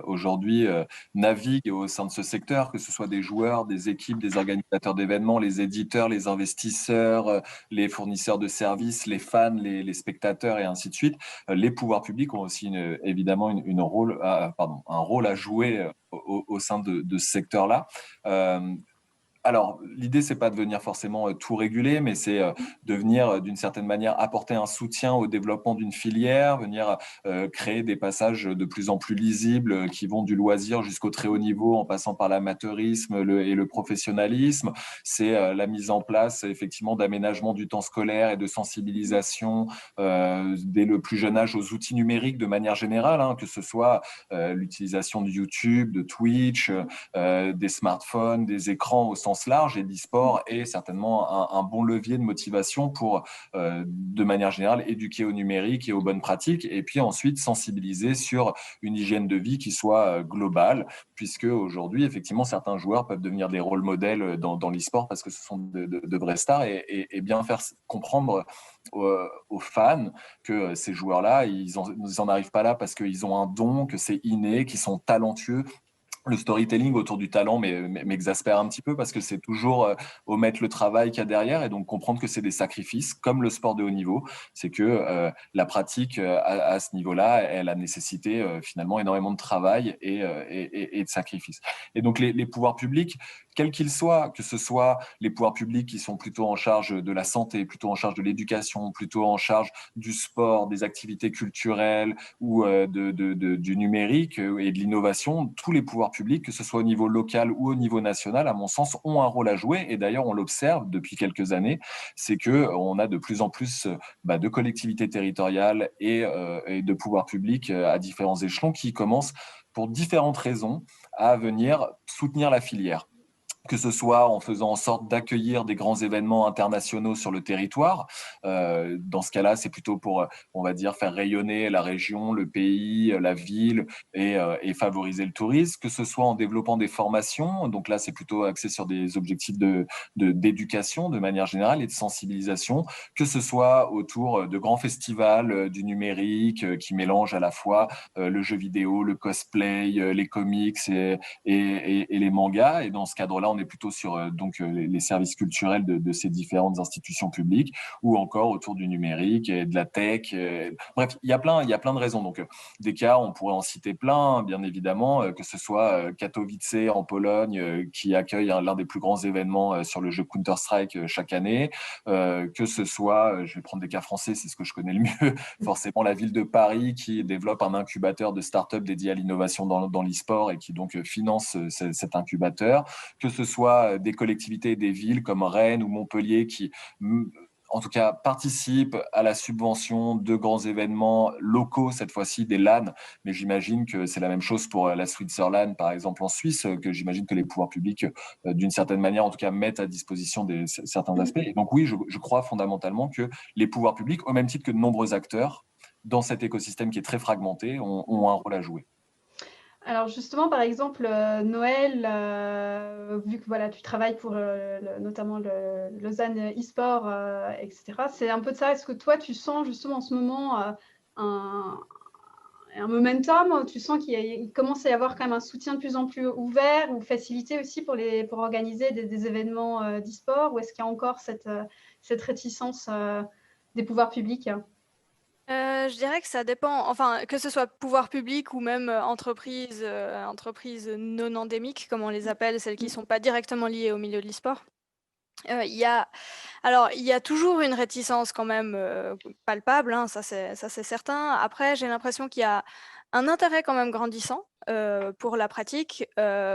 aujourd'hui naviguent au sein de ce secteur, que ce soit des joueurs, des équipes, des organisateurs d'événements, les éditeurs, les investisseurs, les fournisseurs de services, les fans, les spectateurs et ainsi de suite, les pouvoirs publics ont aussi évidemment un rôle à jouer au sein de ce secteur-là. Alors, l'idée, c'est pas de venir forcément tout réguler, mais c'est de venir, d'une certaine manière, apporter un soutien au développement d'une filière, venir créer des passages de plus en plus lisibles qui vont du loisir jusqu'au très haut niveau, en passant par l'amateurisme et le professionnalisme. C'est la mise en place, effectivement, d'aménagement du temps scolaire et de sensibilisation dès le plus jeune âge aux outils numériques de manière générale, hein, que ce soit l'utilisation de YouTube, de Twitch, des smartphones, des écrans au sens large, et l'e-sport est certainement un bon levier de motivation pour, de manière générale, éduquer au numérique et aux bonnes pratiques, et puis ensuite sensibiliser sur une hygiène de vie qui soit globale, puisque aujourd'hui, effectivement, certains joueurs peuvent devenir des rôles modèles dans l'e-sport parce que ce sont de vraies stars, et bien faire comprendre aux fans que ces joueurs-là, ils en arrivent pas là parce qu'ils ont un don, que c'est inné, qu'ils sont talentueux. Le storytelling autour du talent m'exaspère un petit peu parce que c'est toujours omettre le travail qu'il y a derrière, et donc comprendre que c'est des sacrifices, comme le sport de haut niveau. C'est que la pratique à ce niveau-là, elle a nécessité finalement énormément de travail et de sacrifices. Et donc les pouvoirs publics, quels qu'ils soient, que ce soit les pouvoirs publics qui sont plutôt en charge de la santé, plutôt en charge de l'éducation, plutôt en charge du sport, des activités culturelles ou du numérique et de l'innovation, tous les pouvoirs publics, que ce soit au niveau local ou au niveau national, à mon sens, ont un rôle à jouer. Et d'ailleurs, on l'observe depuis quelques années, c'est qu'on a de plus en plus de collectivités territoriales et de pouvoirs publics à différents échelons qui commencent, pour différentes raisons, à venir soutenir la filière, que ce soit en faisant en sorte d'accueillir des grands événements internationaux sur le territoire. Dans ce cas-là, c'est plutôt pour, on va dire, faire rayonner la région, le pays, la ville et favoriser le tourisme, que ce soit en développant des formations. Donc là, c'est plutôt axé sur des objectifs d'éducation de manière générale et de sensibilisation, que ce soit autour de grands festivals du numérique qui mélangent à la fois le jeu vidéo, le cosplay, les comics et les mangas. Et dans ce cadre-là, on est plutôt sur les services culturels de ces différentes institutions publiques, ou encore autour du numérique et de la tech. Bref, il y a plein de raisons. Donc, des cas, on pourrait en citer plein, bien évidemment, que ce soit Katowice en Pologne, qui accueille l'un des plus grands événements sur le jeu Counter-Strike chaque année, que ce soit, je vais prendre des cas français, c'est ce que je connais le mieux, forcément la ville de Paris qui développe un incubateur de start-up dédié à l'innovation dans l'e-sport et qui donc finance cet incubateur, que ce soit des collectivités et des villes comme Rennes ou Montpellier qui, en tout cas, participent à la subvention de grands événements locaux, cette fois-ci des LAN, mais j'imagine que c'est la même chose pour la Switzerland, par exemple en Suisse, que j'imagine que les pouvoirs publics, d'une certaine manière, en tout cas, mettent à disposition certains aspects. Et donc oui, je crois fondamentalement que les pouvoirs publics, au même titre que de nombreux acteurs, dans cet écosystème qui est très fragmenté, ont un rôle à jouer. Alors justement, par exemple, Noël, vu que voilà, tu travailles pour notamment le Lausanne e-sport, etc., c'est un peu de ça. Est-ce que toi, tu sens justement en ce moment un momentum? Tu sens qu'il commence à y avoir quand même un soutien de plus en plus ouvert ou facilité aussi pour organiser des événements d'e-sport? Ou est-ce qu'il y a encore cette réticence des pouvoirs publics? Je dirais que ça dépend, enfin, que ce soit pouvoir public ou même entreprises non endémiques, comme on les appelle, celles qui ne sont pas directement liées au milieu de l'e-sport. Il y a toujours une réticence quand même palpable, hein, ça c'est certain. Après, j'ai l'impression qu'il y a un intérêt quand même grandissant pour la pratique,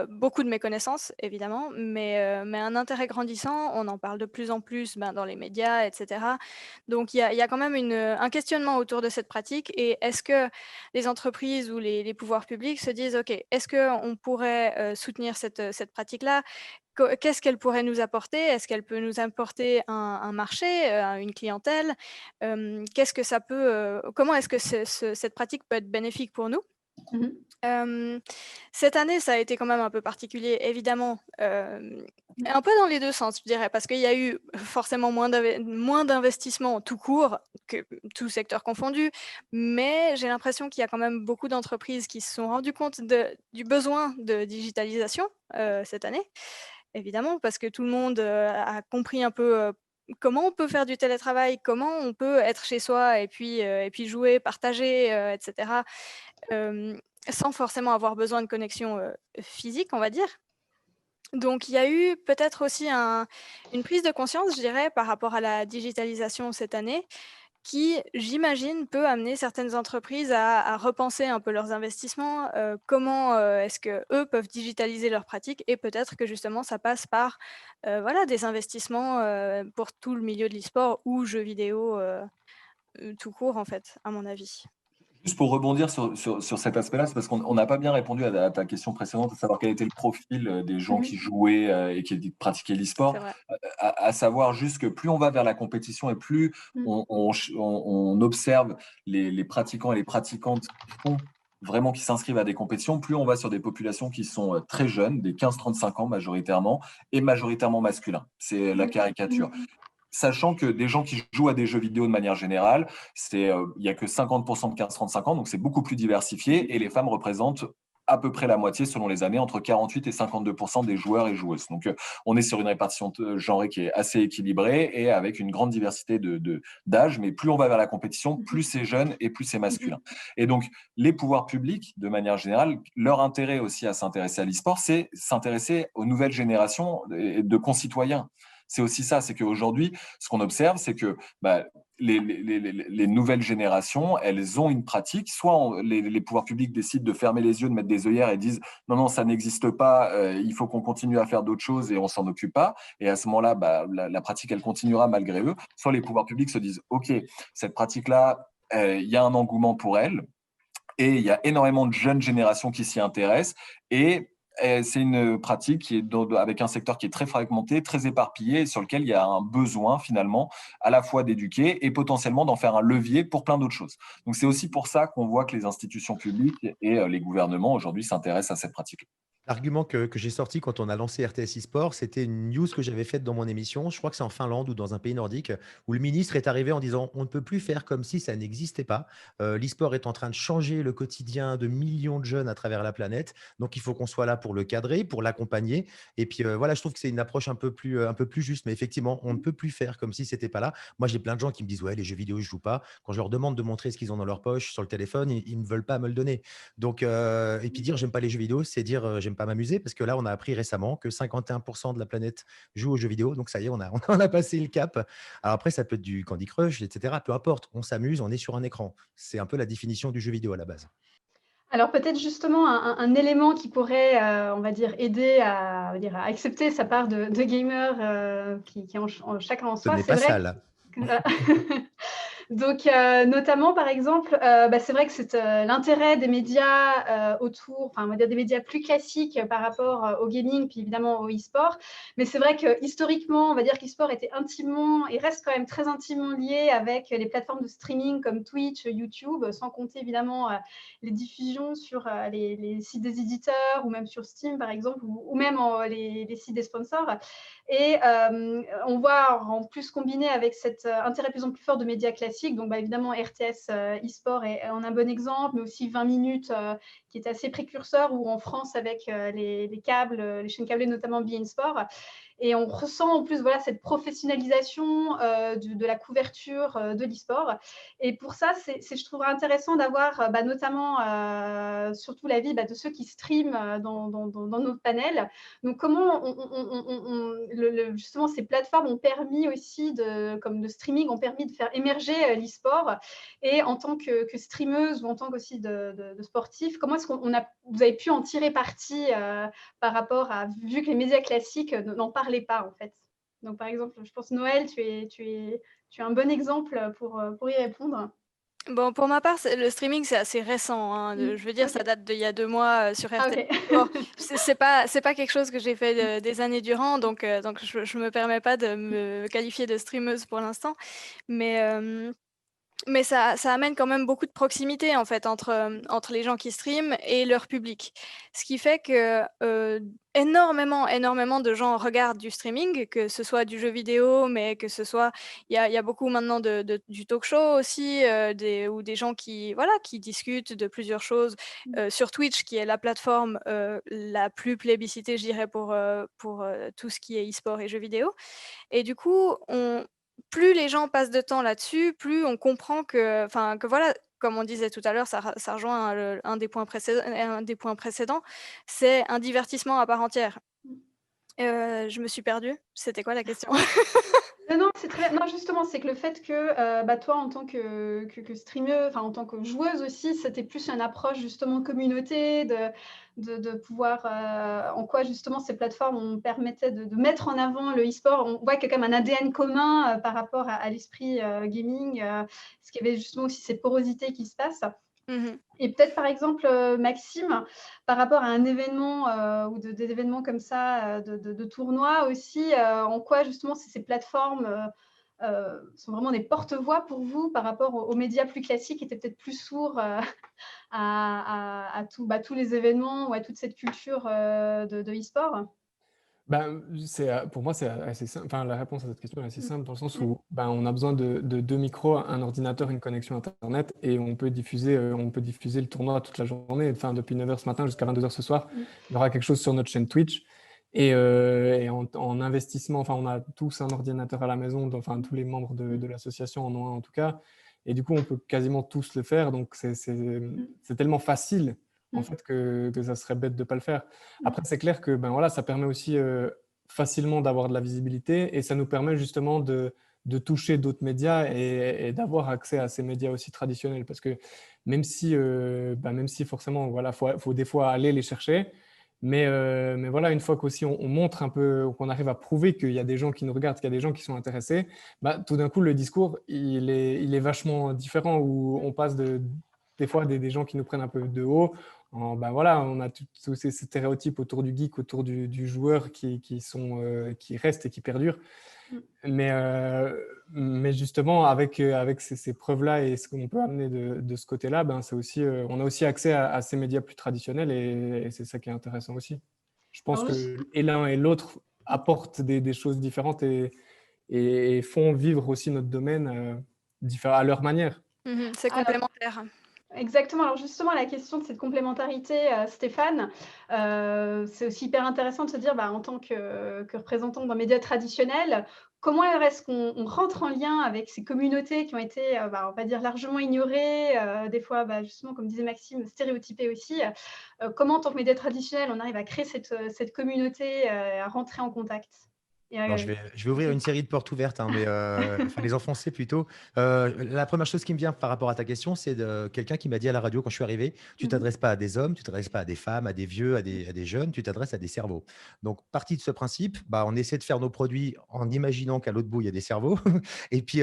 beaucoup de méconnaissances évidemment, mais un intérêt grandissant, on en parle de plus en plus dans les médias, etc. Donc il y a quand même un questionnement autour de cette pratique, et est-ce que les entreprises ou les pouvoirs publics se disent, OK, est-ce qu'on pourrait soutenir cette pratique-là? Qu'est-ce qu'elle pourrait nous apporter? Est-ce qu'elle peut nous apporter un marché, une clientèle? Qu'est-ce que ça peut, comment est-ce que cette pratique peut être bénéfique pour nous? Cette année, ça a été quand même un peu particulier, évidemment, un peu dans les 2 sens, je dirais, parce qu'il y a eu forcément moins d'investissement tout court, que tout secteur confondu, mais j'ai l'impression qu'il y a quand même beaucoup d'entreprises qui se sont rendues compte du besoin de digitalisation cette année. Évidemment, parce que tout le monde a compris un peu comment on peut faire du télétravail, comment on peut être chez soi et puis jouer, partager, etc., sans forcément avoir besoin de connexion physique, on va dire. Donc, il y a eu peut-être aussi une prise de conscience, je dirais, par rapport à la digitalisation cette année, qui, j'imagine, peut amener certaines entreprises à repenser un peu leurs investissements, comment, est-ce qu'eux peuvent digitaliser leurs pratiques et peut-être que justement ça passe par, voilà, des investissements, pour tout le milieu de l'e-sport ou jeux vidéo, tout court en fait, à mon avis. Juste pour rebondir sur cet aspect-là, c'est parce qu'on n'a pas bien répondu à ta question précédente, à savoir quel était le profil des gens qui jouaient et qui pratiquaient C'est l'e-sport. vrai. À savoir juste que plus on va vers la compétition et plus on observe les pratiquants et les pratiquantes qui s'inscrivent à des compétitions, plus on va sur des populations qui sont très jeunes, des 15-35 ans majoritairement, et majoritairement masculins. C'est la caricature. Sachant que des gens qui jouent à des jeux vidéo de manière générale, il n'y a que 50% de 15-35 ans, donc c'est beaucoup plus diversifié, et les femmes représentent à peu près la moitié, selon les années, entre 48 et 52% des joueurs et joueuses. Donc, on est sur une répartition genrée qui est assez équilibrée et avec une grande diversité d'âge, mais plus on va vers la compétition, plus c'est jeune et plus c'est masculin. Et donc, les pouvoirs publics, de manière générale, leur intérêt aussi à s'intéresser à l'e-sport, c'est s'intéresser aux nouvelles générations de concitoyens. C'est aussi ça, c'est qu'aujourd'hui, ce qu'on observe, c'est que les nouvelles générations, elles ont une pratique. Soit les pouvoirs publics décident de fermer les yeux, de mettre des œillères et disent non, non, ça n'existe pas, il faut qu'on continue à faire d'autres choses et on s'en occupe pas. Et à ce moment-là, la pratique, elle continuera malgré eux. Soit les pouvoirs publics se disent ok, cette pratique-là, il y a un engouement pour elle et il y a énormément de jeunes générations qui s'y intéressent et c'est une pratique qui est avec un secteur qui est très fragmenté, très éparpillé, et sur lequel il y a un besoin finalement à la fois d'éduquer et potentiellement d'en faire un levier pour plein d'autres choses. Donc c'est aussi pour ça qu'on voit que les institutions publiques et les gouvernements aujourd'hui s'intéressent à cette pratique. L'argument que j'ai sorti quand on a lancé RTS eSport, c'était une news que j'avais faite dans mon émission. Je crois que c'est en Finlande ou dans un pays nordique, où le ministre est arrivé en disant on ne peut plus faire comme si ça n'existait pas. L'e-sport est en train de changer le quotidien de millions de jeunes à travers la planète. Donc il faut qu'on soit là pour le cadrer, pour l'accompagner. Et puis voilà, je trouve que c'est une approche un peu plus juste. Mais effectivement, on ne peut plus faire comme si c'était pas là. Moi, j'ai plein de gens qui me disent ouais, les jeux vidéo, je joue pas. Quand je leur demande de montrer ce qu'ils ont dans leur poche sur le téléphone, ils ne veulent pas me le donner. Donc, et puis dire j'aime pas les jeux vidéo, c'est dire j'aime pas m'amuser parce que là, on a appris récemment que 51% de la planète joue aux jeux vidéo. Donc, ça y est, on a passé le cap. Alors après, ça peut être du Candy Crush, etc. Peu importe, on s'amuse, on est sur un écran. C'est un peu la définition du jeu vidéo à la base. Alors peut-être justement un élément qui pourrait, on va dire, aider à accepter sa part de gamer qui est chacun en Ce soi, n'est c'est pas ça, vrai là. que donc, notamment, par exemple, c'est vrai que c'est l'intérêt des médias autour, enfin, on va dire des médias plus classiques par rapport au gaming, puis évidemment au e-sport. Mais c'est vrai que historiquement, on va dire que l'e-sport était intimement et reste quand même très intimement lié avec les plateformes de streaming comme Twitch, YouTube, sans compter évidemment les diffusions sur les sites des éditeurs ou même sur Steam, par exemple, ou même les sites des sponsors. Et on voit en plus combiné avec cet intérêt de plus en plus fort de médias classiques, donc évidemment RTS e-sport en un bon exemple, mais aussi 20 minutes qui est assez précurseur, ou en France avec les câbles, les chaînes câblées, notamment beIN Sport. Et on ressent en plus cette professionnalisation de la couverture de l'e-sport. Et pour ça, je trouve intéressant d'avoir notamment surtout l'avis de ceux qui streament dans notre panel. Donc, comment justement ces plateformes ont permis aussi, comme de streaming, ont permis de faire émerger l'e-sport. Et en tant que streameuse ou en tant qu'aussi de sportif, comment est-ce vous avez pu en tirer parti par rapport à, vu que les médias classiques n'en parlaient pas en fait. Donc par exemple, je pense Noël, tu es un bon exemple pour y répondre. Bon, pour ma part, le streaming, c'est assez récent, hein. Je veux dire, ça date d'il y a 2 mois sur RTL Sport. C'est pas quelque chose que j'ai fait des années durant, donc je me permets pas de me qualifier de streameuse pour l'instant. Mais ça amène quand même beaucoup de proximité en fait entre les gens qui streament et leur public. Ce qui fait que énormément de gens regardent du streaming, que ce soit du jeu vidéo, mais que ce soit, il y a beaucoup maintenant du talk show aussi, ou des gens qui discutent de plusieurs choses sur Twitch, qui est la plateforme la plus plébiscitée, je dirais, pour tout ce qui est e-sport et jeux vidéo. Et du coup, plus les gens passent de temps là-dessus, plus on comprend que voilà, comme on disait tout à l'heure, ça rejoint un des points précédents, c'est un divertissement à part entière. Je me suis perdue. C'était quoi la question? Non, c'est très non, justement, c'est que le fait que, toi, en tant que streameuse, enfin, en tant que joueuse aussi, c'était plus une approche justement communauté, de pouvoir, en quoi justement ces plateformes on permettait de mettre en avant le e-sport. On voit qu'il y a quand même un ADN commun, par rapport à l'esprit, gaming, parce qu'il y avait justement aussi ces porosités qui se passent. Mmh. Et peut-être, par exemple, Maxime, par rapport à un événement, ou des événements comme ça, de tournois aussi, en quoi justement ces plateformes, sont vraiment des porte-voix pour vous par rapport aux médias plus classiques qui étaient peut-être plus sourds, à tous les événements ou à toute cette culture, de e-sport? Ben, pour moi, c'est assez simple. Enfin, la réponse à cette question est assez Mmh. simple dans le sens Mmh. où ben, on a besoin de deux micros, un ordinateur, une connexion Internet et on peut diffuser le tournoi toute la journée. Enfin, depuis 9h ce matin jusqu'à 22h ce soir, Mmh. il y aura quelque chose sur notre chaîne Twitch. Et en investissement, enfin, on a tous un ordinateur à la maison, enfin, tous les membres de l'association en ont un en tout cas. Et du coup, on peut quasiment tous le faire. Donc, c'est tellement facile en fait que ça serait bête de ne pas le faire. Après, c'est clair que ben, voilà, ça permet aussi facilement d'avoir de la visibilité et ça nous permet justement de toucher d'autres médias et d'avoir accès à ces médias aussi traditionnels. Parce que même si forcément, voilà, faut des fois aller les chercher, mais voilà, une fois qu'aussi on montre un peu, qu'on arrive à prouver qu'il y a des gens qui nous regardent, qu'il y a des gens qui sont intéressés, bah, tout d'un coup, le discours, il est vachement différent où on passe des fois des gens qui nous prennent un peu de haut. Ben voilà, on a tous ces stéréotypes autour du geek, autour du joueur qui restent et qui perdurent. Mmh. Mais justement, avec ces preuves-là et ce qu'on peut amener de ce côté-là, ben c'est aussi, on a aussi accès à ces médias plus traditionnels et c'est ça qui est intéressant aussi. Je pense Alors, que et l'un et l'autre apportent des choses différentes et font vivre aussi notre domaine à leur manière. Mmh. C'est alors complémentaire. exactement. Alors justement, la question de cette complémentarité, Stéphane, c'est aussi hyper intéressant de se dire, en tant que représentant d'un média traditionnel, comment est-ce qu'on rentre en lien avec ces communautés qui ont été, on va dire largement ignorées, des fois, justement, comme disait Maxime, stéréotypées aussi. Comment en tant que média traditionnel, on arrive à créer cette communauté, à rentrer en contact? Et Alors, je vais ouvrir une série de portes ouvertes, hein, mais enfin, les enfoncer plutôt. La première chose qui me vient par rapport à ta question, c'est quelqu'un qui m'a dit à la radio quand je suis arrivé, tu t'adresses pas à des hommes, tu t'adresses pas à des femmes, à des vieux, à des jeunes, tu t'adresses à des cerveaux. Donc, partie de ce principe, on essaie de faire nos produits en imaginant qu'à l'autre bout, il y a des cerveaux. Et puis,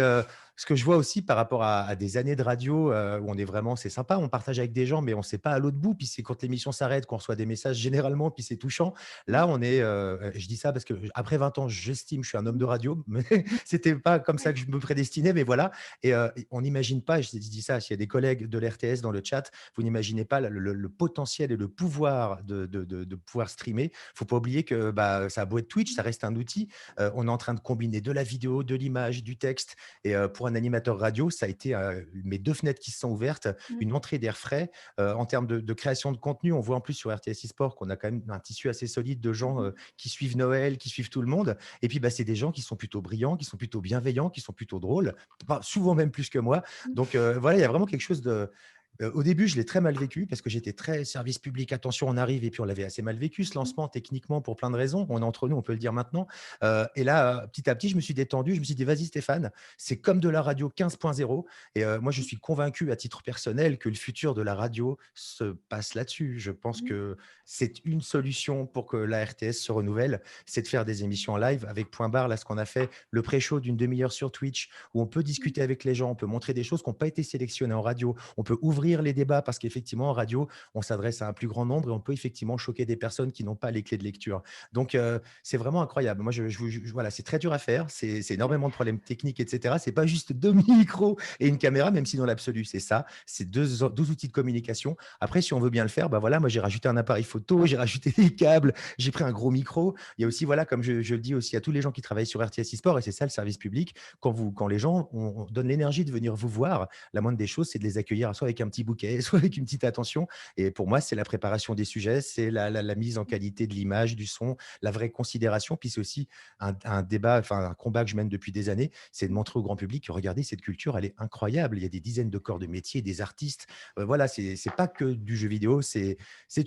ce que je vois aussi par rapport à des années de radio où on est vraiment, c'est sympa, on partage avec des gens, mais on ne sait pas à l'autre bout. Puis c'est quand l'émission s'arrête qu'on reçoit des messages généralement, puis c'est touchant. Là, on est, je dis ça parce que après 20 ans, j'estime, je suis un homme de radio, mais c'était pas comme ça que je me prédestinais, mais voilà. Et on n'imagine pas, je dis ça, s'il y a des collègues de l'RTS dans le chat, vous n'imaginez pas le potentiel et le pouvoir de pouvoir streamer. Faut pas oublier que ça a beau être Twitch, ça reste un outil. On est en train de combiner de la vidéo, de l'image, du texte. Et pour un animateur radio, ça a été mes deux fenêtres qui se sont ouvertes, une entrée d'air frais. En termes de création de contenu, on voit en plus sur RTS eSport qu'on a quand même un tissu assez solide de gens qui suivent Noël, qui suivent tout le monde. Et puis, c'est des gens qui sont plutôt brillants, qui sont plutôt bienveillants, qui sont plutôt drôles, souvent même plus que moi. Donc, voilà, il y a vraiment quelque chose de… Au début, je l'ai très mal vécu parce que j'étais très service public, attention, on arrive, et puis on l'avait assez mal vécu, ce lancement, techniquement, pour plein de raisons. On est entre nous, on peut le dire maintenant. Et là, petit à petit, je me suis détendu. Je me suis dit, vas-y, Stéphane, c'est comme de la radio 15.0. Et moi, je suis convaincu, à titre personnel, que le futur de la radio se passe là-dessus. Je pense que c'est une solution pour que la RTS se renouvelle, c'est de faire des émissions en live avec Point Barre. Là, ce qu'on a fait, le pré-show d'une demi-heure sur Twitch, où on peut discuter avec les gens, on peut montrer des choses qui n'ont pas été sélectionnées en radio, on peut ouvrir les débats parce qu'effectivement, en radio, on s'adresse à un plus grand nombre et on peut effectivement choquer des personnes qui n'ont pas les clés de lecture. Donc, c'est vraiment incroyable. Moi, voilà, c'est très dur à faire. C'est énormément de problèmes techniques, etc. C'est pas juste deux micros et une caméra, même si dans l'absolu, c'est ça. C'est deux outils de communication. Après, si on veut bien le faire, voilà, moi, j'ai rajouté un appareil photo, j'ai rajouté des câbles, j'ai pris un gros micro. Il y a aussi, voilà, comme je le dis aussi à tous les gens qui travaillent sur RTS eSport, et c'est ça le service public, quand les gens, on donne l'énergie de venir vous voir, la moindre des choses, c'est de les accueillir soit avec un petit bouquet, soit avec une petite attention. Et pour moi, c'est la préparation des sujets, c'est la mise en qualité de l'image, du son, la vraie considération. Puis c'est aussi un débat, enfin un combat que je mène depuis des années, c'est de montrer au grand public que regardez, cette culture, elle est incroyable. Il y a des dizaines de corps de métier, des artistes. Voilà, c'est pas que du jeu vidéo, c'est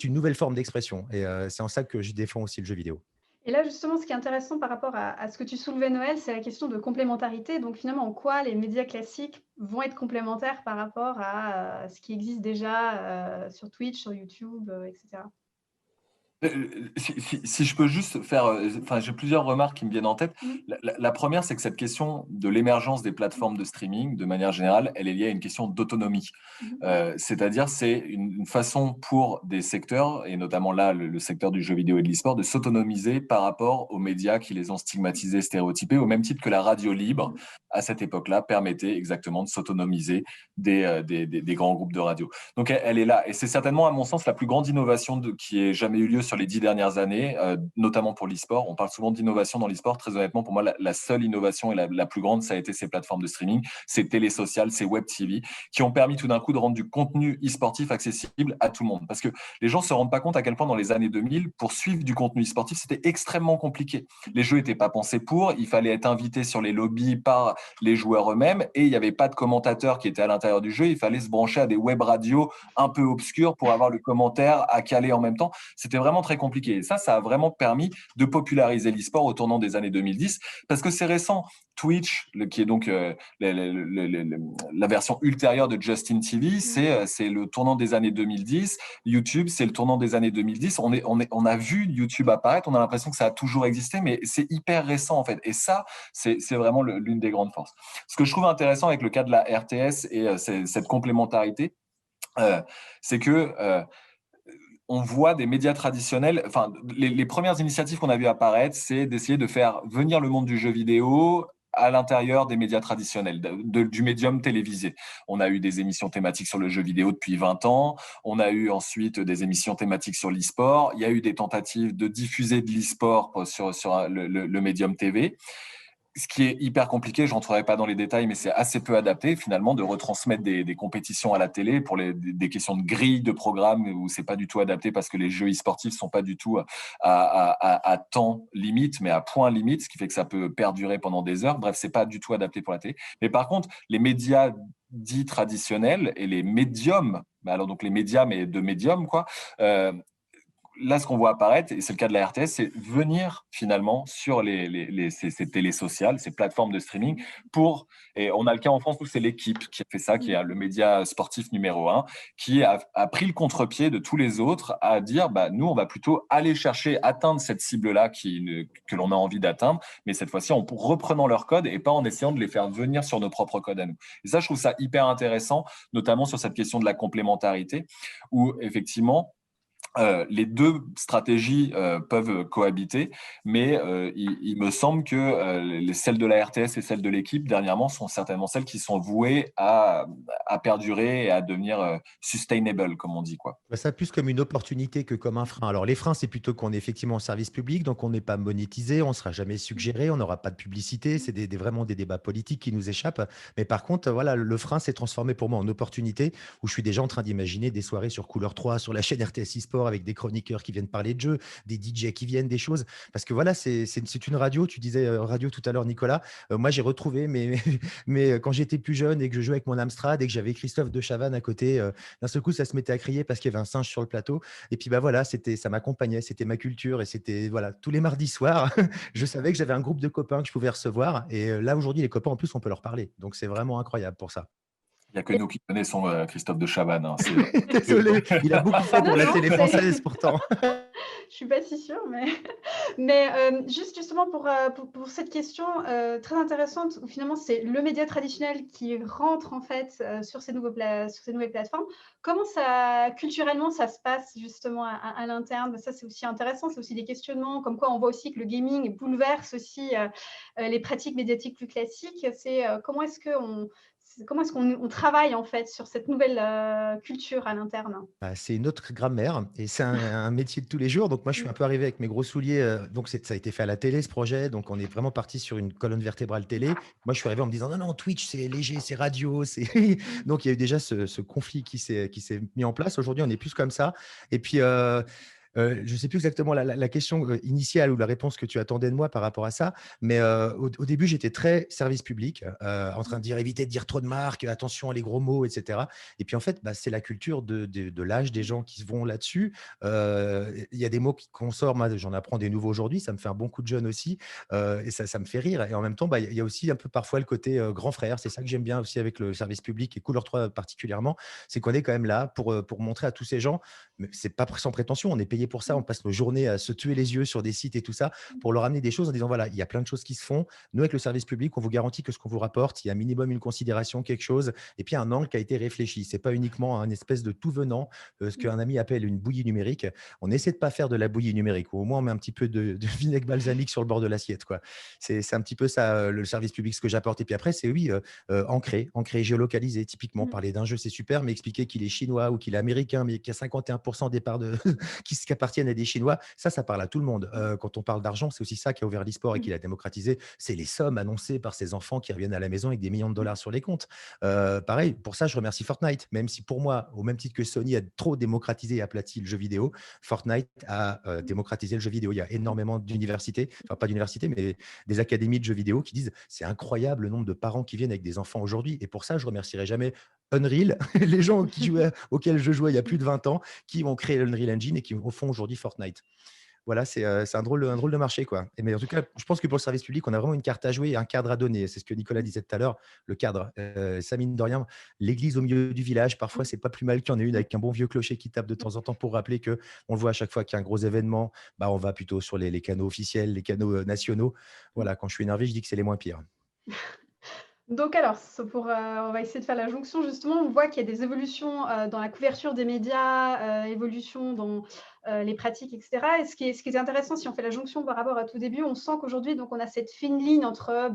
une nouvelle forme d'expression. Et c'est en ça que je défends aussi le jeu vidéo. Et là, justement, ce qui est intéressant par rapport à ce que tu soulevais, Noël, c'est la question de complémentarité. Donc, finalement, en quoi les médias classiques vont être complémentaires par rapport à ce qui existe déjà sur Twitch, sur YouTube, etc. Si je peux juste faire, enfin, j'ai plusieurs remarques qui me viennent en tête. Mmh. La première, c'est que cette question de l'émergence des plateformes de streaming, de manière générale, elle est liée à une question d'autonomie. Mmh. C'est-à-dire, c'est une façon pour des secteurs, et notamment là, le secteur du jeu vidéo et de l'e-sport, de s'autonomiser par rapport aux médias qui les ont stigmatisés, stéréotypés, au même titre que la radio libre, à cette époque-là, permettait exactement de s'autonomiser des grands groupes de radio. Donc, elle est là. Et c'est certainement, à mon sens, la plus grande innovation qui ait jamais eu lieu sur les 10 dernières années, notamment pour l'e-sport. On parle souvent d'innovation dans l'e-sport. Très honnêtement, pour moi, la seule innovation et la plus grande, ça a été ces plateformes de streaming, ces télésociales, ces web TV, qui ont permis tout d'un coup de rendre du contenu e-sportif accessible à tout le monde. Parce que les gens ne se rendent pas compte à quel point dans les années 2000, pour suivre du contenu e-sportif, c'était extrêmement compliqué. Les jeux n'étaient pas pensés pour, il fallait être invité sur les lobbies par les joueurs eux-mêmes et il n'y avait pas de commentateurs qui étaient à l'intérieur du jeu. Il fallait se brancher à des web radios un peu obscures pour avoir le commentaire à caler en même temps. C'était vraiment très compliqué. Et ça a vraiment permis de populariser l'e-sport au tournant des années 2010 parce que c'est récent. Twitch, qui est donc la version ultérieure de Justin TV, c'est le tournant des années 2010. YouTube, c'est le tournant des années 2010. On a vu YouTube apparaître, on a l'impression que ça a toujours existé, mais c'est hyper récent en fait. Et ça, c'est vraiment l'une des grandes forces. Ce que je trouve intéressant avec le cas de la RTS et cette complémentarité, c'est que on voit des médias traditionnels, enfin, les premières initiatives qu'on a vues apparaître, c'est d'essayer de faire venir le monde du jeu vidéo à l'intérieur des médias traditionnels, du médium télévisé. On a eu des émissions thématiques sur le jeu vidéo depuis 20 ans. On a eu ensuite des émissions thématiques sur l'e-sport. Il y a eu des tentatives de diffuser de l'e-sport sur le médium TV. Ce qui est hyper compliqué, je rentrerai pas dans les détails, mais c'est assez peu adapté finalement de retransmettre des compétitions à la télé pour des questions de grille de programme où c'est pas du tout adapté parce que les jeux e-sportifs sont pas du tout à temps limite, mais à point limite, ce qui fait que ça peut perdurer pendant des heures. Bref, c'est pas du tout adapté pour la télé. Mais par contre, les médias dits traditionnels et les médiums, alors donc les médias mais de médiums quoi, là, ce qu'on voit apparaître, et c'est le cas de la RTS, c'est venir finalement sur ces télés sociales, ces plateformes de streaming et on a le cas en France où c'est l'équipe qui a fait ça, qui est le média sportif numéro 1, qui a pris le contre-pied de tous les autres à dire, bah, nous, on va plutôt aller chercher, atteindre cette cible-là que l'on a envie d'atteindre, mais cette fois-ci en reprenant leur code et pas en essayant de les faire venir sur nos propres codes à nous. Et ça, je trouve ça hyper intéressant, notamment sur cette question de la complémentarité, où effectivement, les deux stratégies peuvent cohabiter, mais il me semble que celles de la RTS et celles de l'équipe, dernièrement, sont certainement celles qui sont vouées à perdurer et à devenir sustainable, comme on dit, quoi. Ça plus comme une opportunité que comme un frein. Alors, les freins, c'est plutôt qu'on est effectivement en service public, donc on n'est pas monétisé, on ne sera jamais suggéré, on n'aura pas de publicité. C'est vraiment des débats politiques qui nous échappent. Mais par contre, voilà, le frein s'est transformé pour moi en opportunité où je suis déjà en train d'imaginer des soirées sur Couleur 3, sur la chaîne RTS eSport avec des chroniqueurs qui viennent parler de jeux, des DJ qui viennent, des choses. Parce que voilà, c'est une radio. Tu disais radio tout à l'heure, Nicolas. Moi, j'ai retrouvé, mais quand j'étais plus jeune et que je jouais avec mon Amstrad et que j'avais Christophe de Chavannes à côté, d'un seul coup, ça se mettait à crier parce qu'il y avait un singe sur le plateau. Et puis, bah voilà, ça m'accompagnait, c'était ma culture et c'était voilà, tous les mardis soirs, je savais que j'avais un groupe de copains que je pouvais recevoir. Et là, aujourd'hui, les copains, en plus, on peut leur parler. Donc, c'est vraiment incroyable pour ça. Il n'y a que nous qui connaissons Christophe de Chavannes. Hein, désolé, il a beaucoup fait pour la télé française pourtant. Je suis pas si sûre, mais justement pour cette question très intéressante, où finalement c'est le média traditionnel qui rentre en fait sur ces nouvelles plateformes. Comment ça, culturellement, ça se passe justement à l'interne? Ça, c'est aussi intéressant, c'est aussi des questionnements, comme quoi on voit aussi que le gaming bouleverse aussi les pratiques médiatiques plus classiques. C'est comment est-ce qu'on travaille en fait sur cette nouvelle culture à l'interne? Bah, c'est une autre grammaire et c'est un métier de tous les jours. Donc moi, je suis un peu arrivé avec mes gros souliers. Donc ça a été fait à la télé, ce projet. Donc on est vraiment parti sur une colonne vertébrale télé. Moi, je suis arrivé en me disant non, non, Twitch, c'est léger, c'est radio. Donc il y a eu déjà ce conflit qui s'est mis en place. Aujourd'hui, on est plus comme ça. Et puis, Je ne sais plus exactement la question initiale ou la réponse que tu attendais de moi par rapport à ça, mais au début, j'étais très service public, en train de dire évitez de dire trop de marques, attention à les gros mots, etc. Et puis en fait, bah, c'est la culture de l'âge des gens qui vont là-dessus. Il y a des mots qu'on sort, moi j'en apprends des nouveaux aujourd'hui, ça me fait un bon coup de jeune aussi, et ça me fait rire. Et en même temps, bah, il y a aussi un peu parfois le côté grand frère. C'est ça que j'aime bien aussi avec le service public et Couleur 3 particulièrement, c'est qu'on est quand même là pour montrer à tous ces gens, mais c'est pas sans prétention, on est payé pour ça, on passe nos journées à se tuer les yeux sur des sites et tout ça, pour leur amener des choses en disant voilà, il y a plein de choses qui se font. Nous, avec le service public, on vous garantit que ce qu'on vous rapporte, il y a un minimum une considération, quelque chose, et puis un angle qui a été réfléchi. C'est pas uniquement un espèce de tout venant, ce qu'un ami appelle une bouillie numérique. On essaie de pas faire de la bouillie numérique, ou au moins on met un petit peu de vinaigre balsamique sur le bord de l'assiette, quoi. C'est un petit peu ça, le service public, ce que j'apporte. Et puis après, c'est oui, ancré, géolocalisé. Typiquement, parler d'un jeu, c'est super, mais expliquer qu'il est chinois ou qu'il est américain, mais qu'il y a 51% des parts qui appartiennent à des Chinois, ça parle à tout le monde. Quand on parle d'argent, c'est aussi ça qui a ouvert l'e-sport et qui l'a démocratisé. C'est les sommes annoncées par ces enfants qui reviennent à la maison avec des millions de dollars sur les comptes. Pareil, pour ça, je remercie Fortnite, même si pour moi, au même titre que Sony a trop démocratisé et aplati le jeu vidéo, Fortnite a démocratisé le jeu vidéo. Il y a énormément d'universités, enfin pas d'universités, mais des académies de jeux vidéo qui disent c'est incroyable le nombre de parents qui viennent avec des enfants aujourd'hui. Et pour ça, je remercierai jamais Unreal, les gens auxquels je jouais il y a plus de 20 ans, qui ont créé l'Unreal Engine et qui font aujourd'hui Fortnite. Voilà, c'est un drôle de marché, quoi. Mais en tout cas, je pense que pour le service public, on a vraiment une carte à jouer et un cadre à donner. C'est ce que Nicolas disait tout à l'heure, le cadre. Ça, mine de rien, l'église au milieu du village, parfois, c'est pas plus mal qu'il y en ait une avec un bon vieux clocher qui tape de temps en temps pour rappeler que on le voit à chaque fois qu'il y a un gros événement, bah, on va plutôt sur les canaux officiels, les canaux nationaux. Voilà, quand je suis énervé, je dis que c'est les moins pires. Donc alors, on va essayer de faire la jonction justement. On voit qu'il y a des évolutions dans la couverture des médias, évolution dans les pratiques, etc. Et ce qui est intéressant, si on fait la jonction par rapport à tout début, on sent qu'aujourd'hui, donc, on a cette fine ligne entre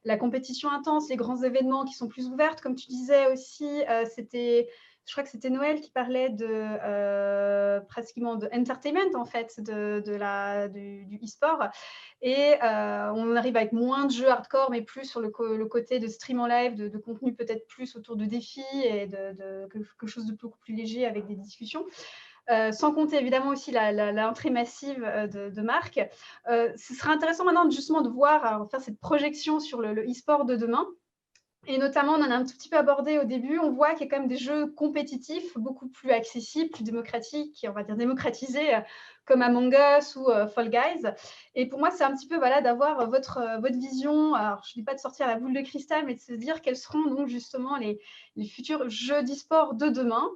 la compétition intense, les grands événements qui sont plus ouvertes. Comme tu disais aussi, je crois que c'était Noël qui parlait pratiquement de entertainment, en fait, du e-sport. Et on arrive avec moins de jeux hardcore, mais plus sur le côté de stream en live, de contenu peut-être plus autour de défis et de quelque chose de beaucoup plus léger avec des discussions. Sans compter évidemment aussi l'entrée massive de marques. Ce sera intéressant maintenant justement de voir, faire cette projection sur le e-sport de demain. Et notamment, on en a un tout petit peu abordé au début, on voit qu'il y a quand même des jeux compétitifs beaucoup plus accessibles, plus démocratiques, on va dire démocratisés, comme Among Us ou Fall Guys. Et pour moi, c'est un petit peu d'avoir votre vision. Alors, je ne dis pas de sortir la boule de cristal, mais de se dire quels seront donc justement les futurs jeux d'e-sport de demain,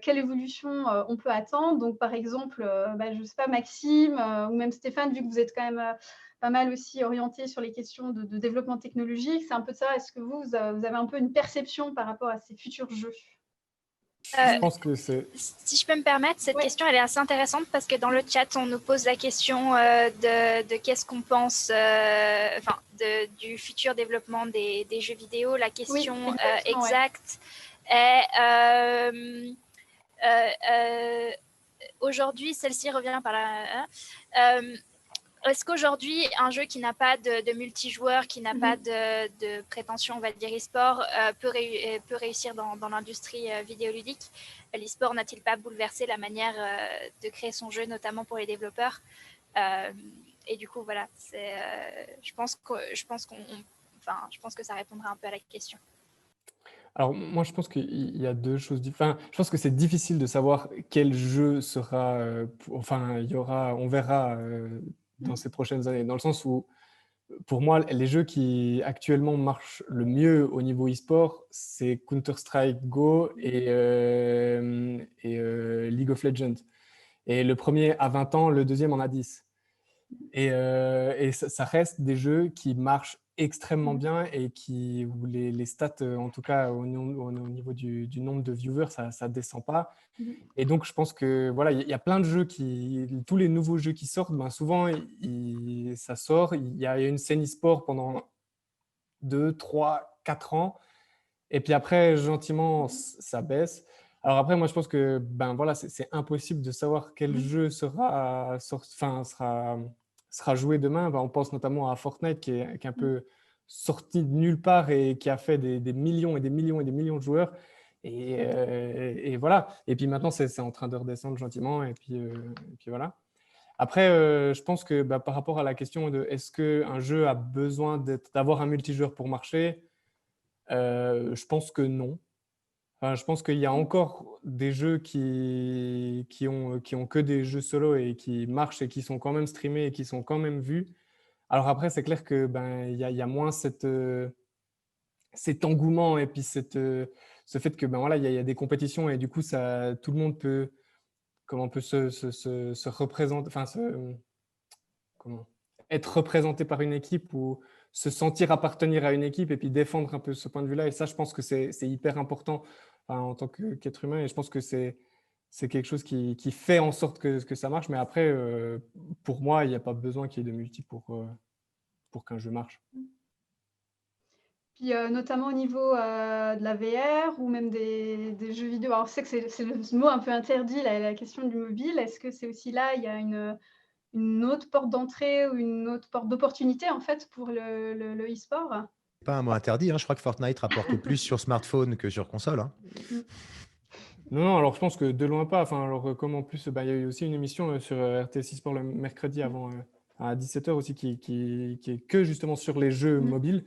quelle évolution on peut attendre. Donc, par exemple, je ne sais pas, Maxime ou même Stéphane, vu que vous êtes quand même pas mal aussi orienté sur les questions de développement technologique. C'est un peu ça. Est-ce que vous avez un peu une perception par rapport à ces futurs jeux? Je pense que c'est... Si je peux me permettre, cette question, elle est assez intéressante parce que dans le chat, on nous pose la question de qu'est-ce qu'on pense du futur développement des jeux vidéo. La question exacte est... aujourd'hui, celle-ci revient par là... est-ce qu'aujourd'hui, un jeu qui n'a pas de multijoueur, qui n'a pas de prétention, on va dire e-sport, peut réussir dans l'industrie vidéoludique? L'e-sport n'a-t-il pas bouleversé la manière de créer son jeu, notamment pour les développeurs? Et du coup, voilà, je pense que ça répondra un peu à la question. Alors, moi, je pense qu'il y a deux choses différentes. Je pense que c'est difficile de savoir quel jeu sera... on verra dans ces prochaines années, dans le sens où, pour moi, les jeux qui actuellement marchent le mieux au niveau e-sport, c'est Counter-Strike Go et League of Legends. Et le premier a 20 ans, le deuxième en a 10. Et ça reste des jeux qui marchent extrêmement bien et où les stats, en tout cas au niveau du nombre de viewers, ça ne descend pas. Et donc, je pense que voilà, il y a plein de jeux tous les nouveaux jeux qui sortent, souvent, ça sort. Il y a une scène e-sport pendant 2, 3, 4 ans. Et puis après, gentiment, ça baisse. Alors après, moi, je pense que c'est impossible de savoir quel jeu sera joué demain. On pense notamment à Fortnite qui est un peu sorti de nulle part et qui a fait des millions et des millions et des millions de joueurs. Et voilà. Et puis maintenant, c'est en train de redescendre gentiment. Et puis voilà. Après, je pense que par rapport à la question de est-ce qu'un jeu a besoin d'avoir un multijoueur pour marcher, je pense que non. Enfin, je pense qu'il y a encore des jeux qui ont que des jeux solo et qui marchent et qui sont quand même streamés et qui sont quand même vus. Alors après, c'est clair que il y a moins cet engouement et puis ce fait que voilà, il y a des compétitions et du coup, tout le monde peut se représenter, enfin être représenté par une équipe ou se sentir appartenir à une équipe et puis défendre un peu ce point de vue-là. Et ça, je pense que c'est hyper important en tant qu'être humain. Et je pense que c'est quelque chose qui fait en sorte que ça marche. Mais après, pour moi, il n'y a pas besoin qu'il y ait de multi pour qu'un jeu marche. Puis notamment au niveau de la VR ou même des jeux vidéo. Alors, je sais que c'est le mot un peu interdit, la question du mobile. Est-ce que c'est aussi là, il y a une autre porte d'entrée ou une autre porte d'opportunité en fait pour le e-sport? Pas un mot interdit, hein. Je crois que Fortnite rapporte plus sur smartphone que sur console. Hein. Non, alors je pense que de loin pas. Enfin, alors comme en plus, il y a eu aussi une émission sur RTS Sport le mercredi avant à 17h aussi qui est que justement sur les jeux mobiles.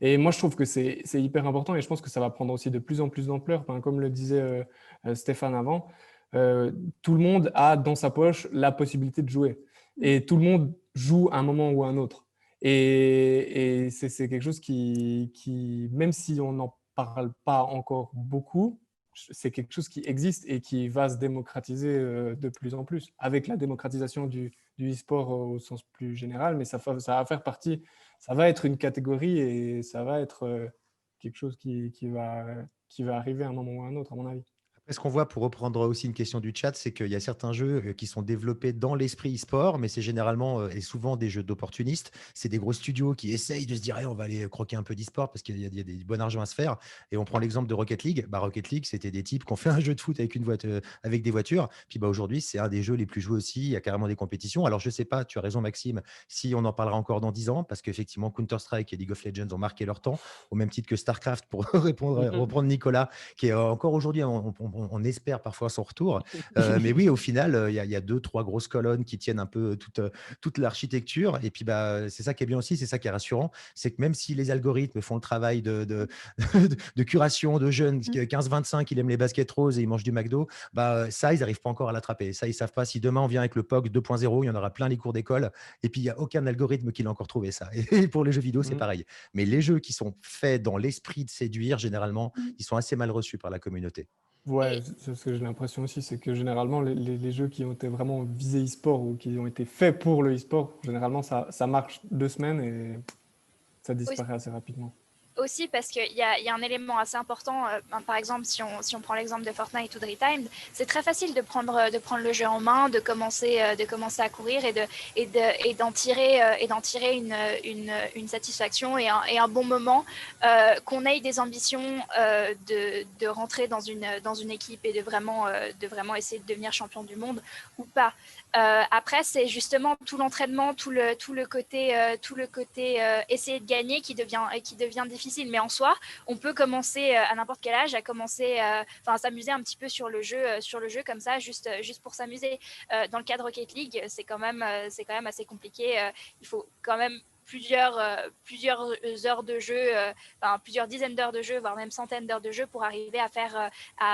Et moi, je trouve que c'est hyper important et je pense que ça va prendre aussi de plus en plus d'ampleur. Comme le disait Stéphane avant, tout le monde a dans sa poche la possibilité de jouer. Et tout le monde joue à un moment ou à un autre. Et c'est quelque chose qui, même si on n'en parle pas encore beaucoup, c'est quelque chose qui existe et qui va se démocratiser de plus en plus, avec la démocratisation du e-sport au sens plus général, mais ça va faire partie, ça va être une catégorie et ça va être quelque chose qui va arriver à un moment ou à un autre, à mon avis. Ce qu'on voit, pour reprendre aussi une question du chat, c'est qu'il y a certains jeux qui sont développés dans l'esprit e-sport, mais c'est généralement et souvent des jeux d'opportunistes. C'est des gros studios qui essayent de se dire on va aller croquer un peu d'e-sport parce qu'il y a des bon argent à se faire. Et on prend l'exemple de Rocket League. Rocket League, c'était des types qui ont fait un jeu de foot avec avec des voitures. Puis aujourd'hui, c'est un des jeux les plus joués aussi. Il y a carrément des compétitions. Alors je sais pas, tu as raison Maxime, si on en parlera encore dans 10 ans, parce qu'effectivement Counter-Strike et League of Legends ont marqué leur temps, au même titre que StarCraft, pour reprendre Nicolas, qui est encore aujourd'hui, on espère parfois son retour. Mais oui, au final, il y a 2-3 grosses colonnes qui tiennent un peu toute l'architecture. Et puis, c'est ça qui est bien aussi, c'est ça qui est rassurant. C'est que même si les algorithmes font le travail de curation de jeunes, 15-25, ils aiment les baskets roses et ils mangent du McDo, ça, ils n'arrivent pas encore à l'attraper. Ça, ils ne savent pas si demain on vient avec le POG 2.0, il y en aura plein les cours d'école. Et puis, il n'y a aucun algorithme qui l'a encore trouvé ça. Et pour les jeux vidéo, c'est pareil. Mais les jeux qui sont faits dans l'esprit de séduire, généralement, ils sont assez mal reçus par la communauté. Ouais, c'est ce que j'ai l'impression aussi, c'est que généralement, les jeux qui ont été vraiment visés e-sport ou qui ont été faits pour le e-sport, généralement, ça marche 2 semaines et ça disparaît assez rapidement. Aussi parce qu'il y a un élément assez important, par exemple si on prend l'exemple de Fortnite ou de Retimed, c'est très facile de prendre le jeu en main, de commencer à courir et d'en tirer une satisfaction et un bon moment, qu'on ait des ambitions de rentrer dans une équipe et de vraiment essayer de devenir champion du monde ou pas. Après, c'est justement tout l'entraînement, tout le côté essayer de gagner qui devient difficile. Mais en soi, on peut commencer à n'importe quel âge, à s'amuser un petit peu sur le jeu comme ça, juste pour s'amuser. Dans le cas de Rocket League, c'est quand même assez compliqué. Il faut quand même plusieurs heures de jeu, plusieurs dizaines d'heures de jeu, voire même centaines d'heures de jeu pour arriver à faire,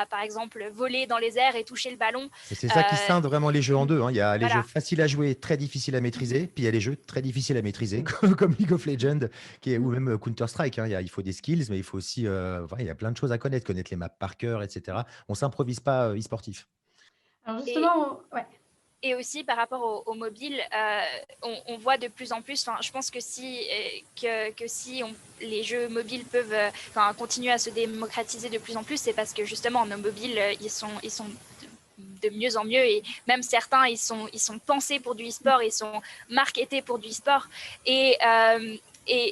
par exemple, voler dans les airs et toucher le ballon. Et c'est ça qui scinde vraiment les jeux en deux. Hein. Il y a les jeux faciles à jouer, très difficiles à maîtriser, puis il y a les jeux très difficiles à maîtriser, comme League of Legends ou même Counter-Strike. Hein. Il faut des skills, mais il faut aussi, il y a plein de choses à connaître les maps par cœur, etc. On ne s'improvise pas e-sportif. Alors justement, Et aussi par rapport au mobile, on voit de plus en plus. Je pense que si les jeux mobiles peuvent continuer à se démocratiser de plus en plus, c'est parce que justement nos mobiles ils sont de mieux en mieux et même certains ils sont pensés pour du e-sport, ils sont marketés pour du e-sport et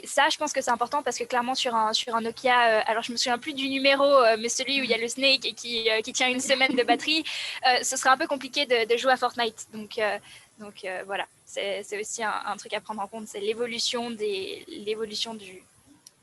ça, je pense que c'est important parce que clairement sur un Nokia, alors je me souviens plus du numéro, mais celui où il y a le Snake et qui tient une semaine de batterie, ce serait un peu compliqué de jouer à Fortnite. Donc voilà, c'est aussi un truc à prendre en compte, c'est l'évolution du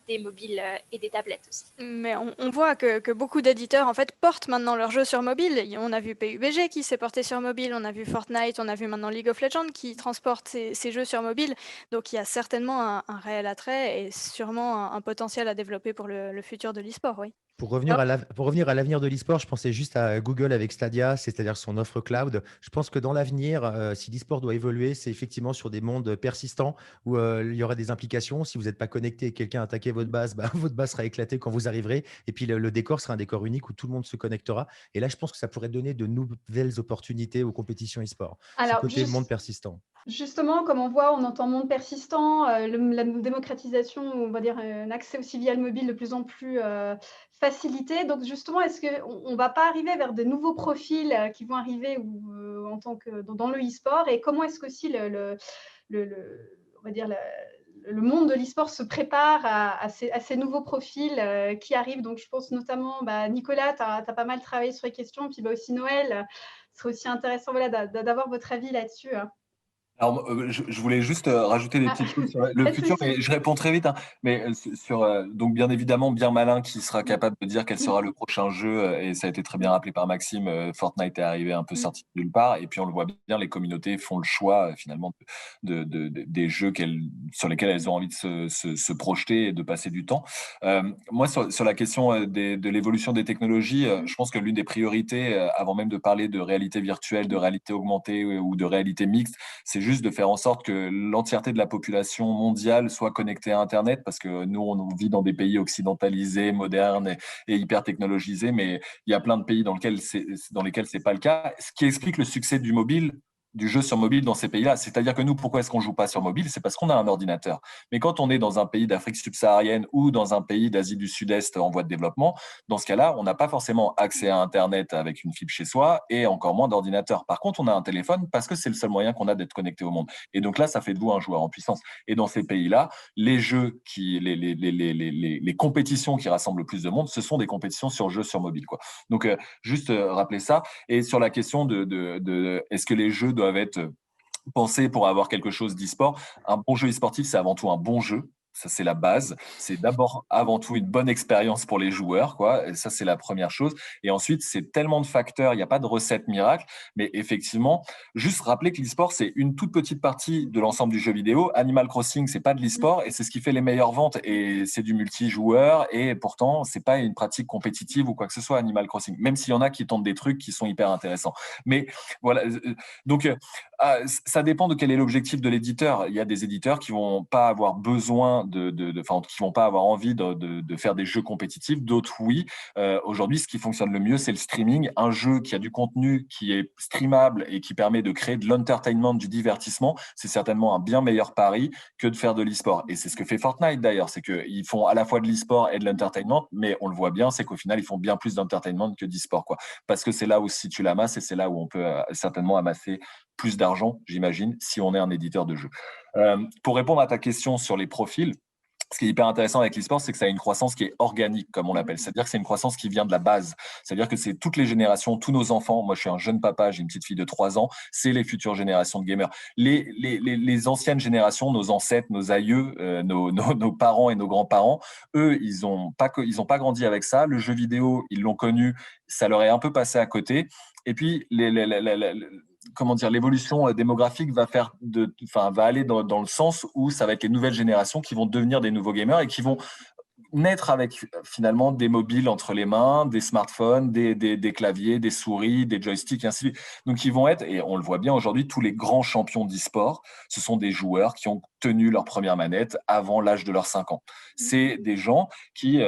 des mobiles et des tablettes aussi. Mais on voit que beaucoup d'éditeurs en fait portent maintenant leurs jeux sur mobile. On a vu PUBG qui s'est porté sur mobile, on a vu Fortnite, on a vu maintenant League of Legends qui transporte ses jeux sur mobile. Donc il y a certainement un réel attrait et sûrement un potentiel à développer pour le futur de l'e-sport, oui. Pour revenir à l'avenir de l'e-sport, je pensais juste à Google avec Stadia, c'est-à-dire son offre cloud. Je pense que dans l'avenir, si l'e-sport doit évoluer, c'est effectivement sur des mondes persistants où il y aura des implications. Si vous n'êtes pas connecté et quelqu'un a attaqué votre base, bah, votre base sera éclatée quand vous arriverez. Et puis le décor sera un décor unique où tout le monde se connectera. Et là, je pense que ça pourrait donner de nouvelles opportunités aux compétitions e-sport. Ce Alors, côté monde persistant. Justement, comme on voit, on entend monde persistant, la démocratisation, on va dire un accès aussi via le mobile de plus en plus facilité. Donc justement, est-ce qu'on ne va pas arriver vers de nouveaux profils qui vont arriver en tant que dans le e-sport, et comment est-ce qu'aussi on va dire le monde de l'e-sport se prépare à ces nouveaux profils qui arrivent. Donc je pense notamment, Nicolas, tu as pas mal travaillé sur les questions, puis aussi Noël, ce serait aussi intéressant d'avoir votre avis là-dessus. Alors, je voulais juste rajouter des petites choses sur le Pas de futur, souci. mais je réponds très vite, hein. Mais donc bien évidemment, bien malin qui sera capable de dire quel sera le prochain jeu, et ça a été très bien rappelé par Maxime, Fortnite est arrivé un peu sorti de nulle part, et puis on le voit bien, les communautés font le choix finalement des jeux sur lesquels elles ont envie de se projeter et de passer du temps. Moi, sur la question de l'évolution des technologies, je pense que l'une des priorités, avant même de parler de réalité virtuelle, de réalité augmentée ou de réalité mixte, c'est juste de faire en sorte que l'entièreté de la population mondiale soit connectée à Internet, parce que nous, on vit dans des pays occidentalisés, modernes et hyper technologisés, mais il y a plein de pays dans lesquels c'est pas le cas. Ce qui explique le succès du jeu sur mobile dans ces pays-là. C'est-à-dire que nous, pourquoi est-ce qu'on joue pas sur mobile? C'est parce qu'on a un ordinateur. Mais quand on est dans un pays d'Afrique subsaharienne ou dans un pays d'Asie du Sud-Est en voie de développement, dans ce cas-là, on n'a pas forcément accès à Internet avec une fibre chez soi et encore moins d'ordinateur. Par contre, on a un téléphone parce que c'est le seul moyen qu'on a d'être connecté au monde. Et donc là, ça fait de vous un joueur en puissance. Et dans ces pays-là, les jeux les compétitions qui rassemblent le plus de monde, ce sont des compétitions sur jeux sur mobile, quoi. Donc, juste rappeler ça. Et sur la question de est-ce que les jeux doivent être pensés pour avoir quelque chose d'e-sport, un bon jeu e-sportif, c'est avant tout un bon jeu. Ça, c'est la base. C'est d'abord, avant tout, une bonne expérience pour les joueurs, quoi. Et ça, c'est la première chose. Et ensuite, c'est tellement de facteurs. Il n'y a pas de recette miracle. Mais effectivement, juste rappeler que l'e-sport, c'est une toute petite partie de l'ensemble du jeu vidéo. Animal Crossing, c'est pas de l'e-sport et c'est ce qui fait les meilleures ventes. Et c'est du multijoueur. Et pourtant, c'est pas une pratique compétitive ou quoi que ce soit, Animal Crossing. Même s'il y en a qui tentent des trucs qui sont hyper intéressants. Mais voilà. Donc, ça dépend de quel est l'objectif de l'éditeur. Il y a des éditeurs qui vont pas avoir besoin qui vont pas avoir envie de faire des jeux compétitifs. D'autres, oui. Aujourd'hui, ce qui fonctionne le mieux, c'est le streaming. Un jeu qui a du contenu, qui est streamable et qui permet de créer de l'entertainment, du divertissement, c'est certainement un bien meilleur pari que de faire de l'e-sport. Et c'est ce que fait Fortnite d'ailleurs, c'est qu'ils font à la fois de l'e-sport et de l'entertainment, mais on le voit bien, c'est qu'au final, ils font bien plus d'entertainment que d'e-sport, quoi. Parce que c'est là où se situe la masse et c'est là où on peut certainement amasser plus d'argent, j'imagine, si on est un éditeur de jeux. Pour répondre à ta question sur les profils, ce qui est hyper intéressant avec l'e-sport, c'est que ça a une croissance qui est organique, comme on l'appelle. C'est-à-dire que c'est une croissance qui vient de la base. C'est-à-dire que c'est toutes les générations, tous nos enfants. Moi, je suis un jeune papa, j'ai une petite fille de 3 ans. C'est les futures générations de gamers. Les anciennes générations, nos ancêtres, nos aïeux, nos parents et nos grands-parents, eux, ils n'ont pas grandi avec ça. Le jeu vidéo, ils l'ont connu. Ça leur est un peu passé à côté. Et puis, comment dire, l'évolution démographique va aller dans le sens où ça va être les nouvelles générations qui vont devenir des nouveaux gamers et qui vont naître avec finalement des mobiles entre les mains, des smartphones, des claviers, des souris, des joysticks, et ainsi de suite. Donc ils vont être, et on le voit bien aujourd'hui, tous les grands champions d'e-sport, ce sont des joueurs qui ont tenu leur première manette avant l'âge de leurs 5 ans. C'est des gens qui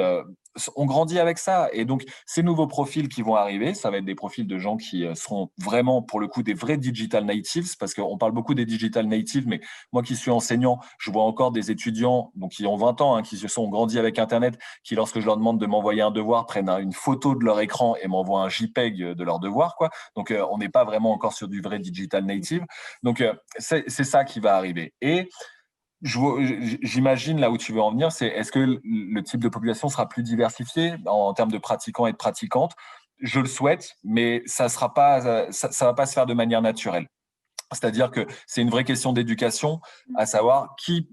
ont grandi avec ça. Et donc, ces nouveaux profils qui vont arriver, ça va être des profils de gens qui seront vraiment, pour le coup, des vrais digital natives, parce qu'on parle beaucoup des digital natives, mais moi qui suis enseignant, je vois encore des étudiants donc qui ont 20 ans, qui se sont grandis avec Internet, qui, lorsque je leur demande de m'envoyer un devoir, prennent une photo de leur écran et m'envoient un JPEG de leur devoir, quoi. Donc, on n'est pas vraiment encore sur du vrai digital native. Donc, c'est ça qui va arriver. Et j'imagine là où tu veux en venir, c'est est-ce que le type de population sera plus diversifié en termes de pratiquants et de pratiquantes? Je le souhaite, mais ça va pas se faire de manière naturelle. C'est-à-dire que c'est une vraie question d'éducation, à savoir qui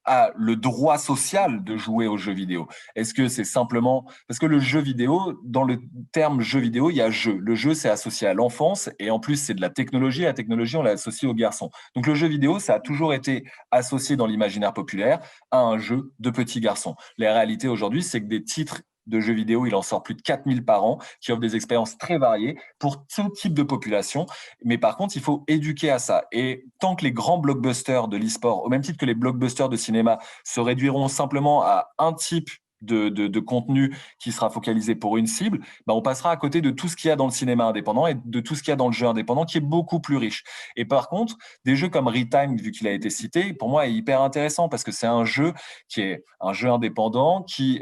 a le droit social de jouer aux jeux vidéo? Est-ce que c'est simplement… Parce que le jeu vidéo, dans le terme jeu vidéo, il y a jeu. Le jeu, c'est associé à l'enfance et en plus, c'est de la technologie. La technologie, on l'a associé aux garçons. Donc le jeu vidéo, ça a toujours été associé dans l'imaginaire populaire à un jeu de petits garçons. La réalité aujourd'hui, c'est que des titres de jeux vidéo, il en sort plus de 4000 par an, qui offrent des expériences très variées pour tout type de population. Mais par contre, il faut éduquer à ça. Et tant que les grands blockbusters de l'e-sport, au même titre que les blockbusters de cinéma, se réduiront simplement à un type de contenu qui sera focalisé pour une cible, ben on passera à côté de tout ce qu'il y a dans le cinéma indépendant et de tout ce qu'il y a dans le jeu indépendant qui est beaucoup plus riche. Et par contre, des jeux comme Retime, vu qu'il a été cité, pour moi est hyper intéressant parce que c'est un jeu qui est un jeu indépendant qui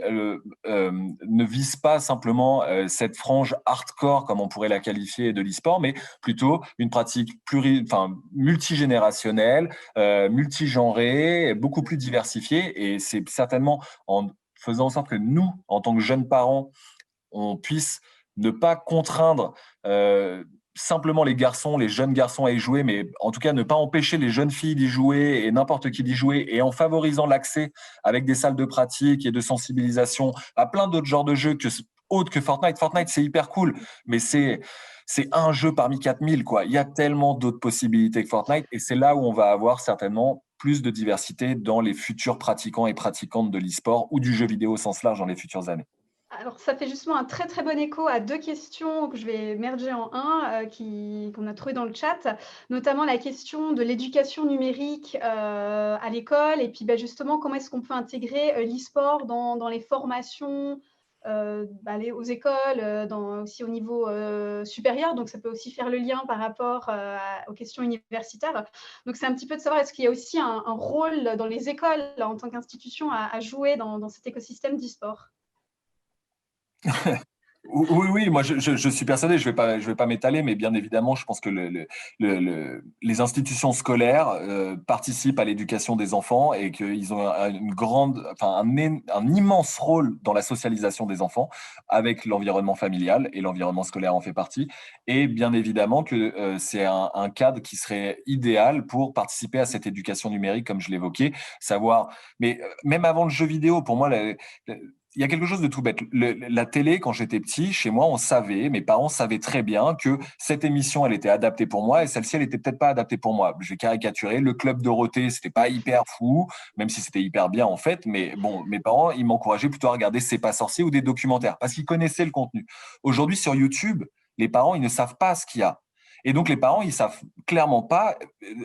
ne vise pas simplement cette frange hardcore comme on pourrait la qualifier de l'e-sport, mais plutôt une pratique multigénérationnelle, multigenrée, beaucoup plus diversifiée. Et c'est certainement en faisant en sorte que nous, en tant que jeunes parents, on puisse ne pas contraindre simplement les garçons, les jeunes garçons à y jouer, mais en tout cas ne pas empêcher les jeunes filles d'y jouer et n'importe qui d'y jouer, et en favorisant l'accès avec des salles de pratique et de sensibilisation à plein d'autres genres de jeux autres que Fortnite. Fortnite, c'est hyper cool, mais c'est un jeu parmi 4000, quoi. Il y a tellement d'autres possibilités que Fortnite, et c'est là où on va avoir certainement plus de diversité dans les futurs pratiquants et pratiquantes de l'e-sport ou du jeu vidéo au sens large dans les futures années. Alors, ça fait justement un très très bon écho à deux questions que je vais merger en un, qu'on a trouvé dans le chat, notamment la question de l'éducation numérique à l'école, et puis justement comment est-ce qu'on peut intégrer l'e-sport dans les formations aux écoles, aussi au niveau supérieur. Donc, ça peut aussi faire le lien par rapport aux questions universitaires. Donc, c'est un petit peu de savoir est-ce qu'il y a aussi un rôle dans les écoles en tant qu'institution à jouer dans cet écosystème d'e-sport. Oui, moi je suis persuadé, je vais pas m'étaler, mais bien évidemment, je pense que les institutions scolaires participent à l'éducation des enfants et qu'ils ont un immense rôle dans la socialisation des enfants avec l'environnement familial, et l'environnement scolaire en fait partie. Et bien évidemment que c'est un cadre qui serait idéal pour participer à cette éducation numérique, comme je l'évoquais, savoir. Mais même avant le jeu vidéo, pour moi, il y a quelque chose de tout bête. La télé, quand j'étais petit, chez moi, mes parents savaient très bien que cette émission, elle était adaptée pour moi et celle-ci, elle était peut-être pas adaptée pour moi. Je vais caricaturer. Le Club Dorothée, c'était pas hyper fou, même si c'était hyper bien en fait. Mais bon, mes parents, ils m'encourageaient plutôt à regarder C'est pas sorcier ou des documentaires parce qu'ils connaissaient le contenu. Aujourd'hui, sur YouTube, les parents, ils ne savent pas ce qu'il y a. Et donc, les parents, ils savent clairement pas,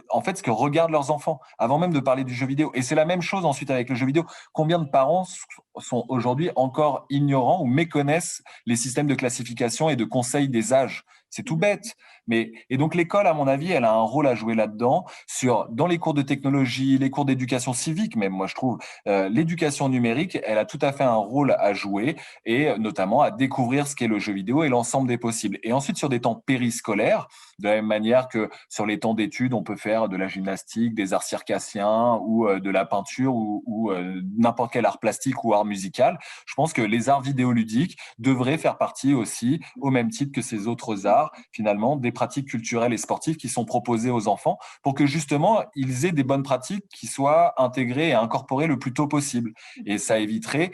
en fait, ce que regardent leurs enfants, avant même de parler du jeu vidéo. Et c'est la même chose ensuite avec le jeu vidéo. Combien de parents sont aujourd'hui encore ignorants ou méconnaissent les systèmes de classification et de conseil des âges? C'est tout bête. Et donc, l'école, à mon avis, elle a un rôle à jouer là-dedans, dans les cours de technologie, les cours d'éducation civique, même, moi, je trouve, l'éducation numérique, elle a tout à fait un rôle à jouer, et notamment à découvrir ce qu'est le jeu vidéo et l'ensemble des possibles. Et ensuite, sur des temps périscolaires, de la même manière que sur les temps d'études, on peut faire de la gymnastique, des arts circassiens ou de la peinture ou n'importe quel art plastique ou art musical. Je pense que les arts vidéoludiques devraient faire partie aussi, au même titre que ces autres arts, finalement, des pratiques culturelles et sportives qui sont proposées aux enfants pour que justement, ils aient des bonnes pratiques qui soient intégrées et incorporées le plus tôt possible. Et ça éviterait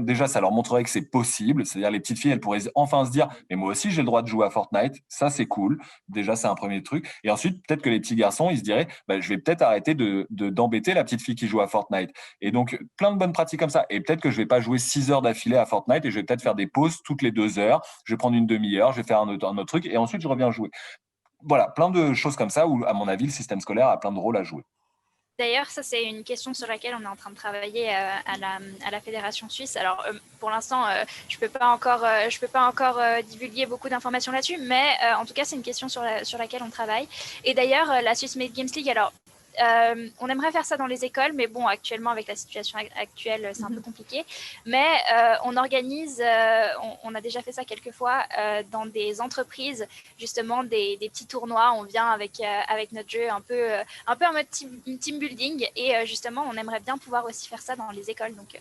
déjà, ça leur montrerait que c'est possible. C'est-à-dire, les petites filles, elles pourraient enfin se dire, mais moi aussi, j'ai le droit de jouer à Fortnite. Ça, c'est cool. Déjà, c'est un premier truc. Et ensuite, peut-être que les petits garçons, ils se diraient, je vais peut-être arrêter d'embêter la petite fille qui joue à Fortnite. Et donc, plein de bonnes pratiques comme ça. Et peut-être que je vais pas jouer 6 heures d'affilée à Fortnite et je vais peut-être faire des pauses toutes les 2 heures. Je vais prendre une demi-heure, je vais faire un autre truc et ensuite, je reviens jouer. Voilà, plein de choses comme ça où, à mon avis, le système scolaire a plein de rôles à jouer. D'ailleurs, ça, c'est une question sur laquelle on est en train de travailler à la Fédération suisse. Alors, pour l'instant, je ne peux pas encore divulguer beaucoup d'informations là-dessus, mais en tout cas, c'est une question sur laquelle on travaille. Et d'ailleurs, la Swiss Made Games League, alors, on aimerait faire ça dans les écoles, mais bon, actuellement, avec la situation actuelle, c'est un peu compliqué. Mais on organise, on a déjà fait ça quelques fois, dans des entreprises, justement, des petits tournois. On vient avec notre jeu un peu en mode team building. Et justement, on aimerait bien pouvoir aussi faire ça dans les écoles. Donc,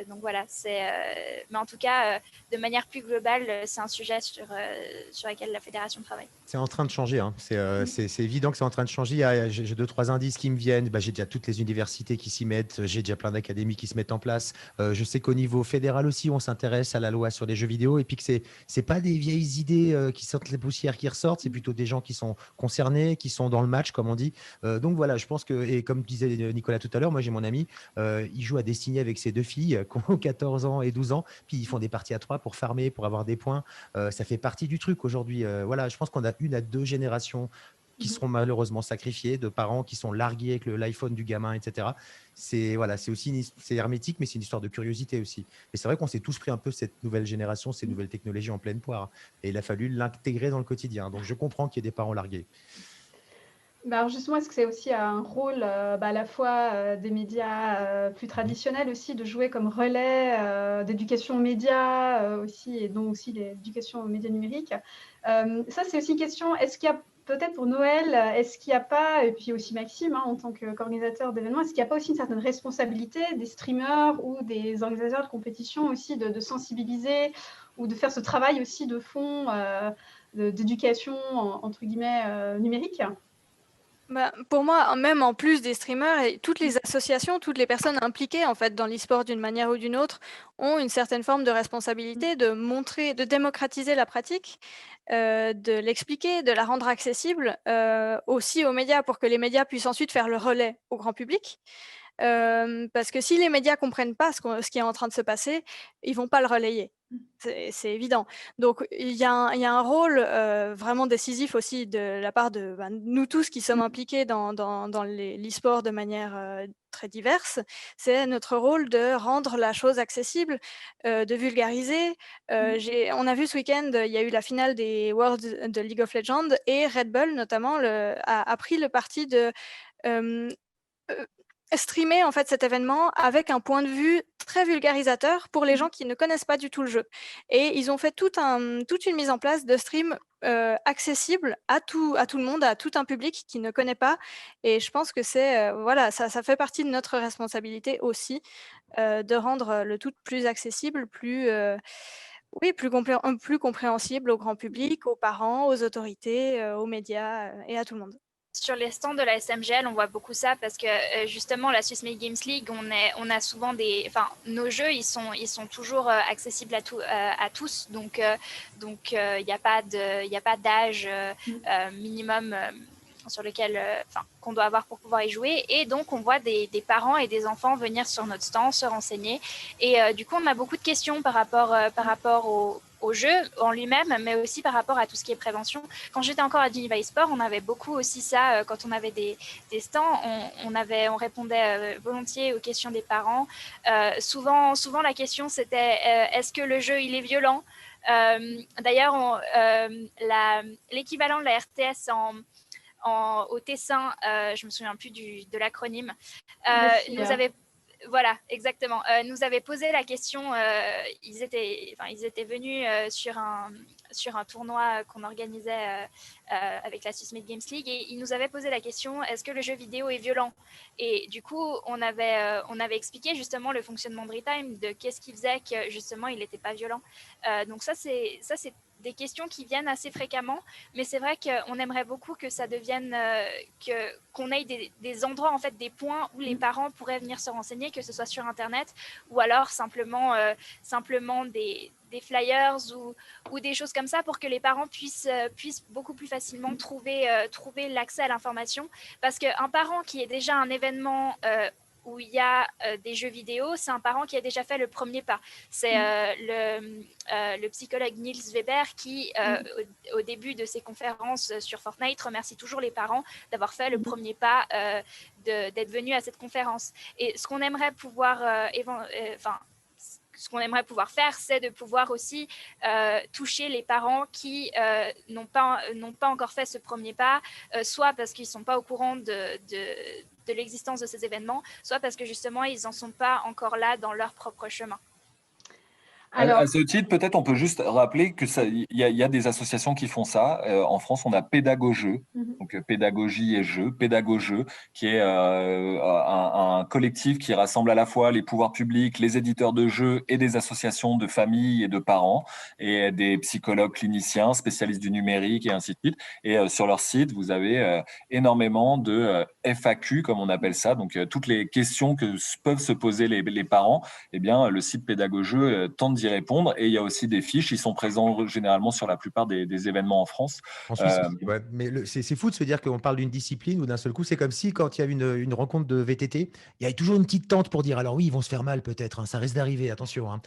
Donc voilà, mais en tout cas, de manière plus globale, c'est un sujet sur lequel la fédération travaille. C'est en train de changer. Hein. C'est évident que c'est en train de changer. J'ai 2-3 indices qui me viennent. J'ai déjà toutes les universités qui s'y mettent. J'ai déjà plein d'académies qui se mettent en place. Je sais qu'au niveau fédéral aussi, on s'intéresse à la loi sur les jeux vidéo. Et puis que c'est pas des vieilles idées qui sortent les poussières qui ressortent. C'est plutôt des gens qui sont concernés, qui sont dans le match, comme on dit. Donc voilà, je pense que, et comme disait Nicolas tout à l'heure, moi j'ai mon ami, il joue à Destiny avec ses 2 filles qui ont 14 ans et 12 ans. Puis ils font des parties à 3 pour farmer, pour avoir des points. Ça fait partie du truc aujourd'hui. Voilà, je pense qu'on a 1 à 2 générations qui seront malheureusement sacrifiées, de parents qui sont largués avec l'iPhone du gamin, etc. C'est aussi c'est hermétique, mais c'est une histoire de curiosité aussi. Et c'est vrai qu'on s'est tous pris un peu cette nouvelle génération, ces nouvelles technologies en pleine poire. Et il a fallu l'intégrer dans le quotidien. Donc je comprends qu'il y ait des parents largués. Alors justement, est-ce que c'est aussi un rôle à la fois des médias plus traditionnels aussi de jouer comme relais d'éducation aux médias aussi, et donc aussi l'éducation aux médias numériques. Ça, c'est aussi une question, est-ce qu'il y a peut-être pour Noël, est-ce qu'il n'y a pas, et puis aussi Maxime, en tant qu'organisateur d'événements, est-ce qu'il n'y a pas aussi une certaine responsabilité des streamers ou des organisateurs de compétition aussi de sensibiliser ou de faire ce travail aussi de fond d'éducation, entre guillemets, numérique? Pour moi, même en plus des streamers, et toutes les associations, toutes les personnes impliquées en fait dans l'e-sport d'une manière ou d'une autre ont une certaine forme de responsabilité de montrer, de démocratiser la pratique, de l'expliquer, de la rendre accessible aussi aux médias pour que les médias puissent ensuite faire le relais au grand public. Parce que si les médias comprennent pas ce qui est en train de se passer, ils vont pas le relayer. C'est évident. Donc il y a un rôle vraiment décisif aussi de la part de nous tous qui sommes impliqués dans l'e-sport de manière très diverse. C'est notre rôle de rendre la chose accessible, de vulgariser. On a vu ce week-end, il y a eu la finale des Worlds de League of Legends et Red Bull notamment a pris le parti de streamer en fait cet événement avec un point de vue très vulgarisateur pour les gens qui ne connaissent pas du tout le jeu. Et ils ont fait toute une mise en place de stream accessible à tout le monde, à tout un public qui ne connaît pas. Et je pense que voilà, ça fait partie de notre responsabilité aussi de rendre le tout plus accessible, oui, plus compréhensible au grand public, aux parents, aux autorités, aux médias et à tout le monde. Sur les stands de la SMGL, on voit beaucoup ça parce que justement la Swiss Made Games League, on a souvent nos jeux, ils sont toujours accessibles à tous, donc il n'y a pas d'âge minimum sur lequel qu'on doit avoir pour pouvoir y jouer, et donc on voit des parents et des enfants venir sur notre stand se renseigner, et du coup on a beaucoup de questions par rapport au jeu en lui-même, mais aussi par rapport à tout ce qui est prévention. Quand j'étais encore à Geneva eSport, on avait beaucoup aussi ça, quand on avait des stands, on répondait volontiers aux questions des parents. Souvent la question c'était est-ce que le jeu il est violent? D'ailleurs, l'équivalent de la RTS au Tessin, je me souviens plus de l'acronyme, nous avait voilà, exactement. Nous avait posé la question, ils étaient venus sur un tournoi qu'on organisait avec la Swiss Made Games League, et ils nous avaient posé la question, est-ce que le jeu vidéo est violent? Et du coup, on avait expliqué justement le fonctionnement de Retime, de qu'est-ce qui faisait que justement il n'était pas violent. Donc ça c'est des questions qui viennent assez fréquemment, mais c'est vrai qu'on aimerait beaucoup que ça devienne, qu'on ait des endroits, en fait, des points où les parents pourraient venir se renseigner, que ce soit sur Internet ou alors simplement des flyers ou des choses comme ça, pour que les parents puissent beaucoup plus facilement trouver l'accès à l'information. Parce qu'un parent qui est déjà un événement où il y a des jeux vidéo, c'est un parent qui a déjà fait le premier pas. C'est le psychologue Niels Weber qui, au début de ses conférences sur Fortnite, remercie toujours les parents d'avoir fait le premier pas, d'être venus à cette conférence. Et ce qu'on aimerait pouvoir faire, c'est de pouvoir aussi toucher les parents qui n'ont pas encore fait ce premier pas, soit parce qu'ils ne sont pas au courant de l'existence de ces événements, soit parce que justement ils n'en sont pas encore là dans leur propre chemin. Alors, À ce titre, peut-être on peut juste rappeler que il y a des associations qui font ça. En France, on a Pédagogeux, donc pédagogie et jeu, Pédagogeux, qui est un collectif qui rassemble à la fois les pouvoirs publics, les éditeurs de jeux et des associations de familles et de parents et des psychologues cliniciens, spécialistes du numérique et ainsi de suite. Et sur leur site, vous avez énormément de FAQ, comme on appelle ça, donc toutes les questions que peuvent se poser les parents. Eh bien, le site Pédagogeux tente d'y répondre. Et il y a aussi des fiches. Ils sont présents généralement sur la plupart des événements en France. En Suisse aussi, ouais. Mais c'est fou de se dire qu'on parle d'une discipline où d'un seul coup, c'est comme si quand il y a une rencontre de VTT, il y a toujours une petite tente pour dire alors oui, ils vont se faire mal peut-être, hein, ça risque d'arriver, attention, hein.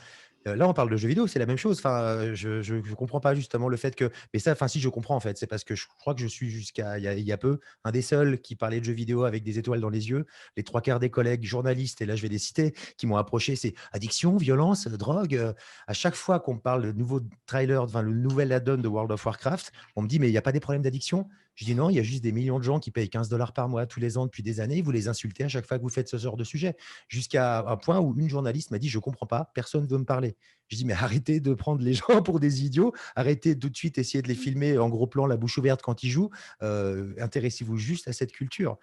Là, on parle de jeux vidéo, c'est la même chose. Enfin, je comprends pas justement le fait que. Mais ça, enfin, si je comprends en fait, c'est parce que je crois que je suis jusqu'à il y a peu un des seuls qui parlait de jeux vidéo avec des étoiles dans les yeux. Les trois quarts des collègues journalistes, et là je vais les citer, qui m'ont approché, c'est addiction, violence, drogue. À chaque fois qu'on me parle de nouveau trailer, enfin, le nouvel add-on de World of Warcraft, on me dit mais il n'y a pas des problèmes d'addiction? Je dis non, il y a juste des millions de gens qui payent 15 $ par mois tous les ans depuis des années. Vous les insultez à chaque fois que vous faites ce genre de sujet. Jusqu'à un point où une journaliste m'a dit je comprends pas, personne ne veut me parler. Je dis, mais arrêtez de prendre les gens pour des idiots. Arrêtez tout de suite essayer de les filmer en gros plan, la bouche ouverte quand ils jouent. Intéressez-vous juste à cette culture.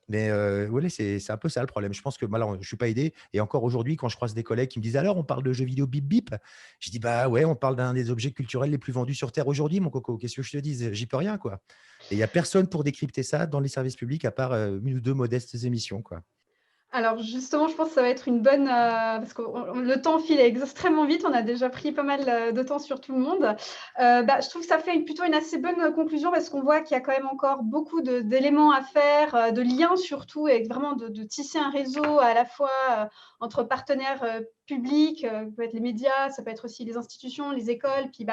Mais voilà, c'est un peu ça le problème. Je pense que je ne suis pas aidé. Et encore aujourd'hui, quand je croise des collègues qui me disent alors, on parle de jeux vidéo bip bip, je dis bah ouais, on parle d'un des objets culturels les plus vendus sur Terre aujourd'hui, mon coco. Qu'est-ce que je te dise? J'y peux rien, quoi. Et il n'y a personne pour décrypter ça dans les services publics à part une ou deux modestes émissions, quoi. Alors justement, je pense que ça va être une bonne, parce que le temps file extrêmement vite, on a déjà pris pas mal de temps sur tout le monde. Je trouve que ça fait plutôt une assez bonne conclusion parce qu'on voit qu'il y a quand même encore beaucoup d'éléments à faire, de liens surtout, et vraiment de tisser un réseau à la fois entre partenaires publics, ça peut être les médias, ça peut être aussi les institutions, les écoles, puis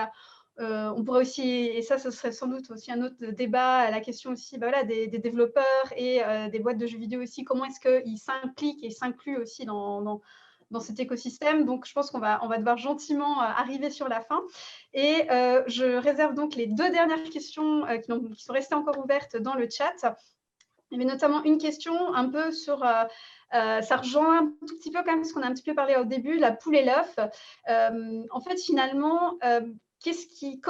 on pourrait aussi, et ça, ce serait sans doute aussi un autre débat, la question aussi des développeurs et des boîtes de jeux vidéo aussi, comment est-ce qu'ils s'impliquent et s'incluent aussi dans cet écosystème. Donc, je pense qu'on va devoir gentiment arriver sur la fin. Et je réserve donc les deux dernières questions qui sont restées encore ouvertes dans le chat. Il y avait notamment une question un peu sur... ça rejoint un tout petit peu quand même ce qu'on a un petit peu parlé au début, la poule et l'œuf. En fait, finalement, qui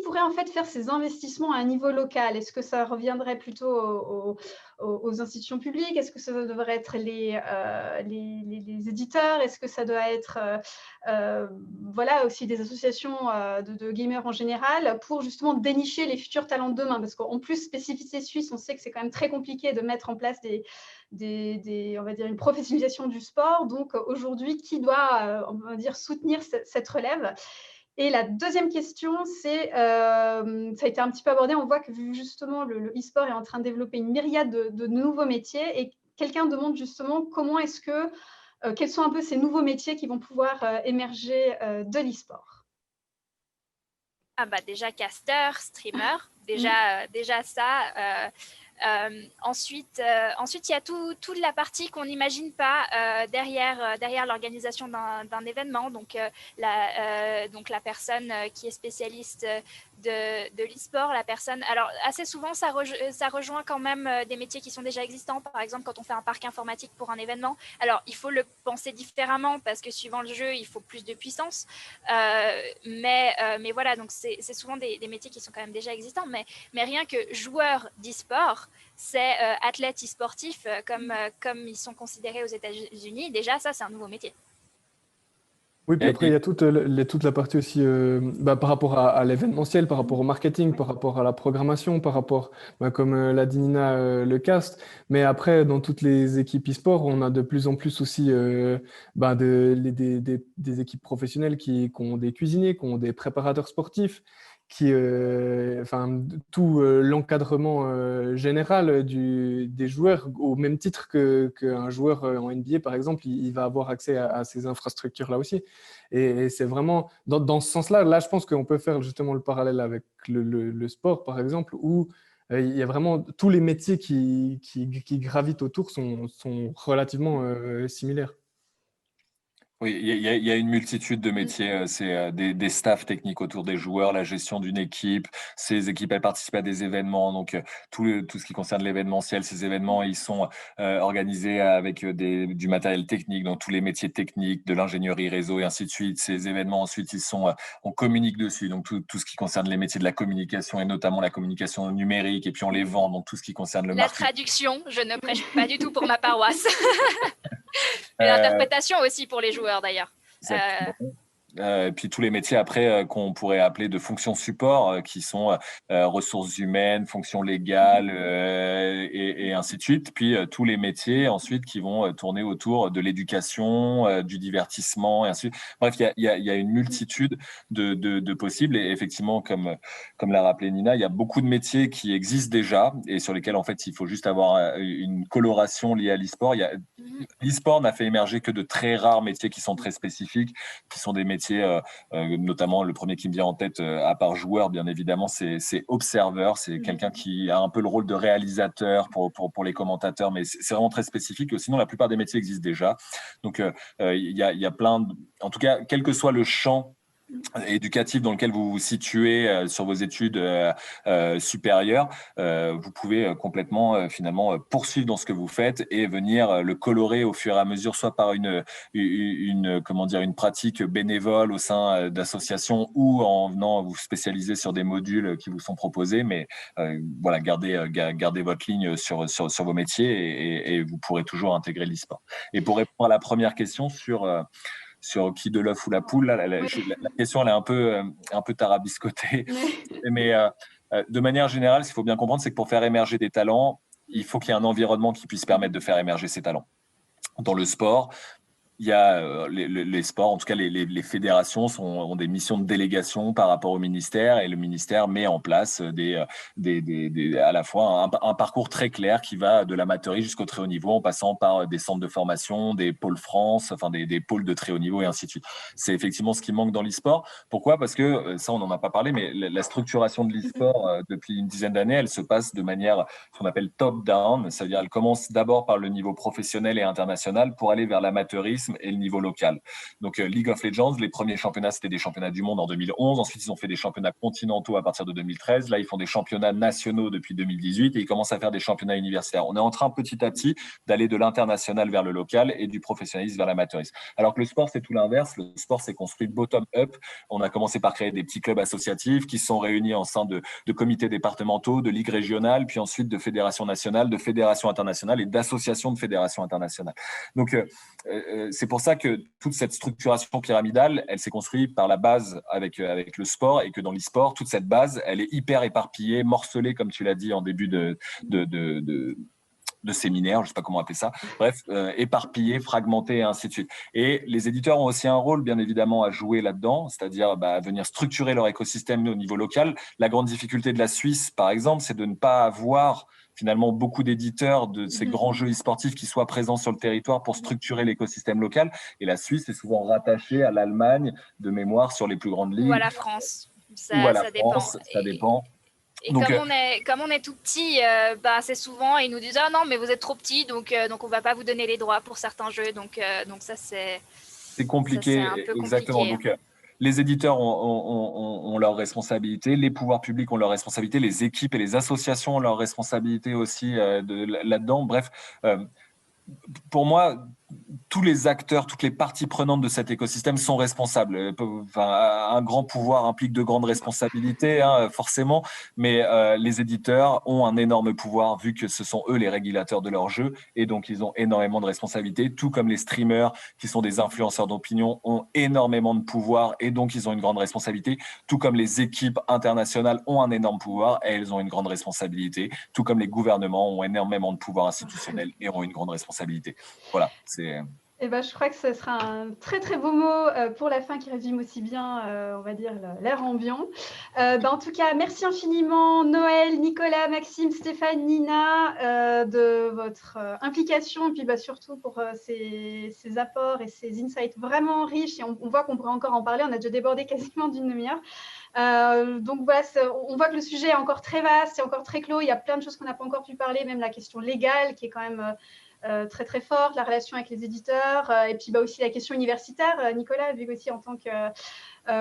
pourrait en fait faire ces investissements à un niveau local? Est-ce que ça reviendrait plutôt aux institutions publiques? Est-ce que ça devrait être les éditeurs? Est-ce que ça doit être aussi des associations de gamers en général pour justement dénicher les futurs talents de demain? Parce qu'en plus, spécificité suisse, on sait que c'est quand même très compliqué de mettre en place on va dire une professionnalisation du sport. Donc aujourd'hui, qui doit, on va dire, soutenir cette relève? Et la deuxième question, c'est, ça a été un petit peu abordé, on voit que justement le e-sport est en train de développer une myriade de nouveaux métiers, et quelqu'un demande justement comment est-ce que, quels sont un peu ces nouveaux métiers qui vont pouvoir émerger de l'e-sport? Ah bah déjà caster, streamer, déjà ça. Ensuite, il y a toute la partie qu'on n'imagine pas derrière l'organisation d'un événement. Donc la personne qui est spécialiste de l'e-sport, la personne. Alors assez souvent, ça rejoint quand même des métiers qui sont déjà existants. Par exemple, quand on fait un parc informatique pour un événement, alors il faut le penser différemment parce que suivant le jeu, il faut plus de puissance. Mais voilà, donc c'est souvent des métiers qui sont quand même déjà existants. Mais rien que joueur d'e-sport, c'est athlète e-sportif comme ils sont considérés aux États-Unis. Déjà, ça, c'est un nouveau métier. Oui, puis après, il y a toute la partie aussi par rapport à l'événementiel, par rapport au marketing, par rapport à la programmation, par rapport, comme l'a dit Nina, le cast. Mais après, dans toutes les équipes e-sport, on a de plus en plus aussi des équipes professionnelles qui ont des cuisiniers, qui ont des préparateurs sportifs, tout l'encadrement général des joueurs, au même titre qu'un joueur en NBA, par exemple, il va avoir accès à ces infrastructures-là aussi. Et c'est vraiment dans ce sens-là, là, je pense qu'on peut faire justement le parallèle avec le sport, par exemple, où il y a vraiment tous les métiers qui gravitent autour sont relativement similaires. Oui, il y a une multitude de métiers. C'est des staffs techniques autour des joueurs, la gestion d'une équipe. Ces équipes, elles participent à des événements. Donc, tout ce qui concerne l'événementiel, ces événements, ils sont organisés avec du matériel technique, donc tous les métiers techniques, de l'ingénierie réseau et ainsi de suite. Ces événements, ensuite, on communique dessus. Donc, tout ce qui concerne les métiers de la communication et notamment la communication numérique. Et puis, on les vend. Donc, tout ce qui concerne le La marketing. traduction, je ne prêche pas du tout pour ma paroisse. L'interprétation aussi pour les joueurs d'ailleurs. Puis tous les métiers après qu'on pourrait appeler de fonctions support, qui sont ressources humaines, fonctions légales et ainsi de suite. Puis tous les métiers ensuite qui vont tourner autour de l'éducation, du divertissement et ainsi de suite. Bref, il y a une multitude de possibles. Et effectivement, comme l'a rappelé Nina, il y a beaucoup de métiers qui existent déjà et sur lesquels en fait il faut juste avoir une coloration liée à l'e-sport. L'e-sport n'a fait émerger que de très rares métiers qui sont très spécifiques, qui sont des métiers, notamment le premier qui me vient en tête, à part joueur, bien évidemment, c'est observeur. C'est quelqu'un qui a un peu le rôle de réalisateur pour les commentateurs, mais c'est vraiment très spécifique. Sinon, la plupart des métiers existent déjà. Donc, il y a plein en tout cas, quel que soit le champ éducatif dans lequel vous vous situez sur vos études supérieures, vous pouvez complètement finalement poursuivre dans ce que vous faites et venir le colorer au fur et à mesure, soit par une pratique bénévole au sein d'associations ou en venant vous spécialiser sur des modules qui vous sont proposés. Mais voilà, gardez votre ligne sur vos métiers et vous pourrez toujours intégrer l'e-sport. Et pour répondre à la première question sur qui de l'œuf ou la poule, là, la question elle est un peu tarabiscotée. Mais de manière générale, ce qu'il faut bien comprendre, c'est que pour faire émerger des talents, il faut qu'il y ait un environnement qui puisse permettre de faire émerger ces talents. Dans le sport, il y a les sports, en tout cas les fédérations ont des missions de délégation par rapport au ministère et le ministère met en place à la fois un parcours très clair qui va de l'amateurisme jusqu'au très haut niveau en passant par des centres de formation, des pôles France, enfin des pôles de très haut niveau et ainsi de suite. C'est effectivement ce qui manque dans l'e-sport. Pourquoi ? Parce que ça, on n'en a pas parlé, mais la structuration de l'e-sport depuis une dizaine d'années, elle se passe de manière ce qu'on appelle top-down, c'est-à-dire elle commence d'abord par le niveau professionnel et international pour aller vers l'amateurisme et le niveau local. Donc League of Legends, les premiers championnats, c'était des championnats du monde en 2011. Ensuite, ils ont fait des championnats continentaux à partir de 2013. Là, ils font des championnats nationaux depuis 2018 et ils commencent à faire des championnats universitaires. On est en train petit à petit d'aller de l'international vers le local et du professionnalisme vers l'amateurisme. Alors que le sport, c'est tout l'inverse. Le sport, c'est construit bottom-up. On a commencé par créer des petits clubs associatifs qui sont réunis en sein de comités départementaux, de ligues régionales, puis ensuite de fédérations nationales, de fédérations internationales et d'associations de fédérations internationales. Donc, c'est pour ça que toute cette structuration pyramidale, elle s'est construite par la base avec le sport et que dans l'e-sport, toute cette base, elle est hyper éparpillée, morcelée, comme tu l'as dit en début de séminaire, je ne sais pas comment appeler ça, bref, éparpillé, fragmenté et ainsi de suite. Et les éditeurs ont aussi un rôle, bien évidemment, à jouer là-dedans, c'est-à-dire venir structurer leur écosystème au niveau local. La grande difficulté de la Suisse, par exemple, c'est de ne pas avoir finalement beaucoup d'éditeurs de ces grands jeux e-sportifs qui soient présents sur le territoire pour structurer l'écosystème local. Et la Suisse est souvent rattachée à l'Allemagne de mémoire sur les plus grandes ligues. Ou à la France. Ça Ça dépend. Et donc, comme on est tout petit, c'est souvent, ils nous disent « Ah non, mais vous êtes trop petit, donc on ne va pas vous donner les droits pour certains jeux. » Donc ça, c'est compliqué. Ça, c'est un peu exactement. compliqué. Donc, les éditeurs ont leurs responsabilités, les pouvoirs publics ont leurs responsabilités, les équipes et les associations ont leurs responsabilités aussi là-dedans. Bref, pour moi, tous les acteurs, toutes les parties prenantes de cet écosystème sont responsables. Un grand pouvoir implique de grandes responsabilités, forcément, mais les éditeurs ont un énorme pouvoir vu que ce sont eux les régulateurs de leur jeu et donc ils ont énormément de responsabilités, tout comme les streamers qui sont des influenceurs d'opinion ont énormément de pouvoir et donc ils ont une grande responsabilité, tout comme les équipes internationales ont un énorme pouvoir et elles ont une grande responsabilité, tout comme les gouvernements ont énormément de pouvoir institutionnel et ont une grande responsabilité. Voilà, Eh ben, je crois que ce sera un très très beau mot pour la fin qui résume aussi bien, on va dire, l'air ambiant. En tout cas, merci infiniment Noël, Nicolas, Maxime, Stéphane, Nina de votre implication et puis surtout pour ces apports et ces insights vraiment riches. Et on voit qu'on pourrait encore en parler. On a déjà débordé quasiment d'une demi-heure. Donc voilà, on voit que le sujet est encore très vaste, c'est encore très clos. Il y a plein de choses qu'on n'a pas encore pu parler, même la question légale qui est quand même très très forte, la relation avec les éditeurs, et puis aussi la question universitaire. Nicolas, vu aussi en tant que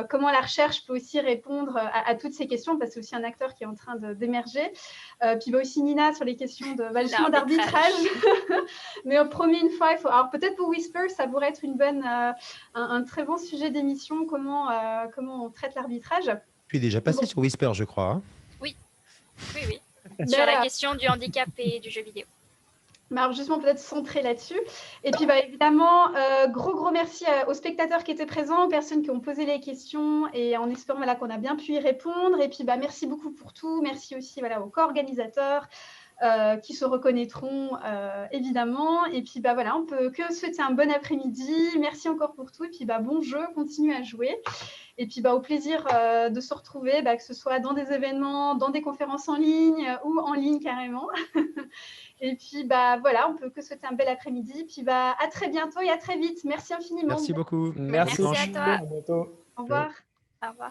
comment la recherche peut aussi répondre à toutes ces questions, parce que c'est aussi un acteur qui est en train d'émerger. Puis aussi Nina sur les questions justement d'arbitrage. Mais promis une fois, alors peut-être pour Whisper, ça pourrait être un très bon sujet d'émission, comment on traite l'arbitrage. Tu es déjà passé sur Whisper, je crois. Hein. Oui. Sur la question du handicap et du jeu vidéo. Alors justement, peut-être centré là-dessus. Et puis, évidemment, gros merci aux spectateurs qui étaient présents, aux personnes qui ont posé les questions, et en espérant qu'on a bien pu y répondre. Et puis, merci beaucoup pour tout. Merci aussi aux co-organisateurs qui se reconnaîtront, évidemment. Et puis, on peut que souhaiter un bon après-midi. Merci encore pour tout. Et puis, bon jeu, continue à jouer. Et puis, au plaisir de se retrouver, que ce soit dans des événements, dans des conférences en ligne ou en ligne carrément. Et puis, on peut que souhaiter un bel après-midi. Puis, à très bientôt et à très vite. Merci infiniment. Merci beaucoup. Merci à toi. À bientôt. Au revoir. Au revoir.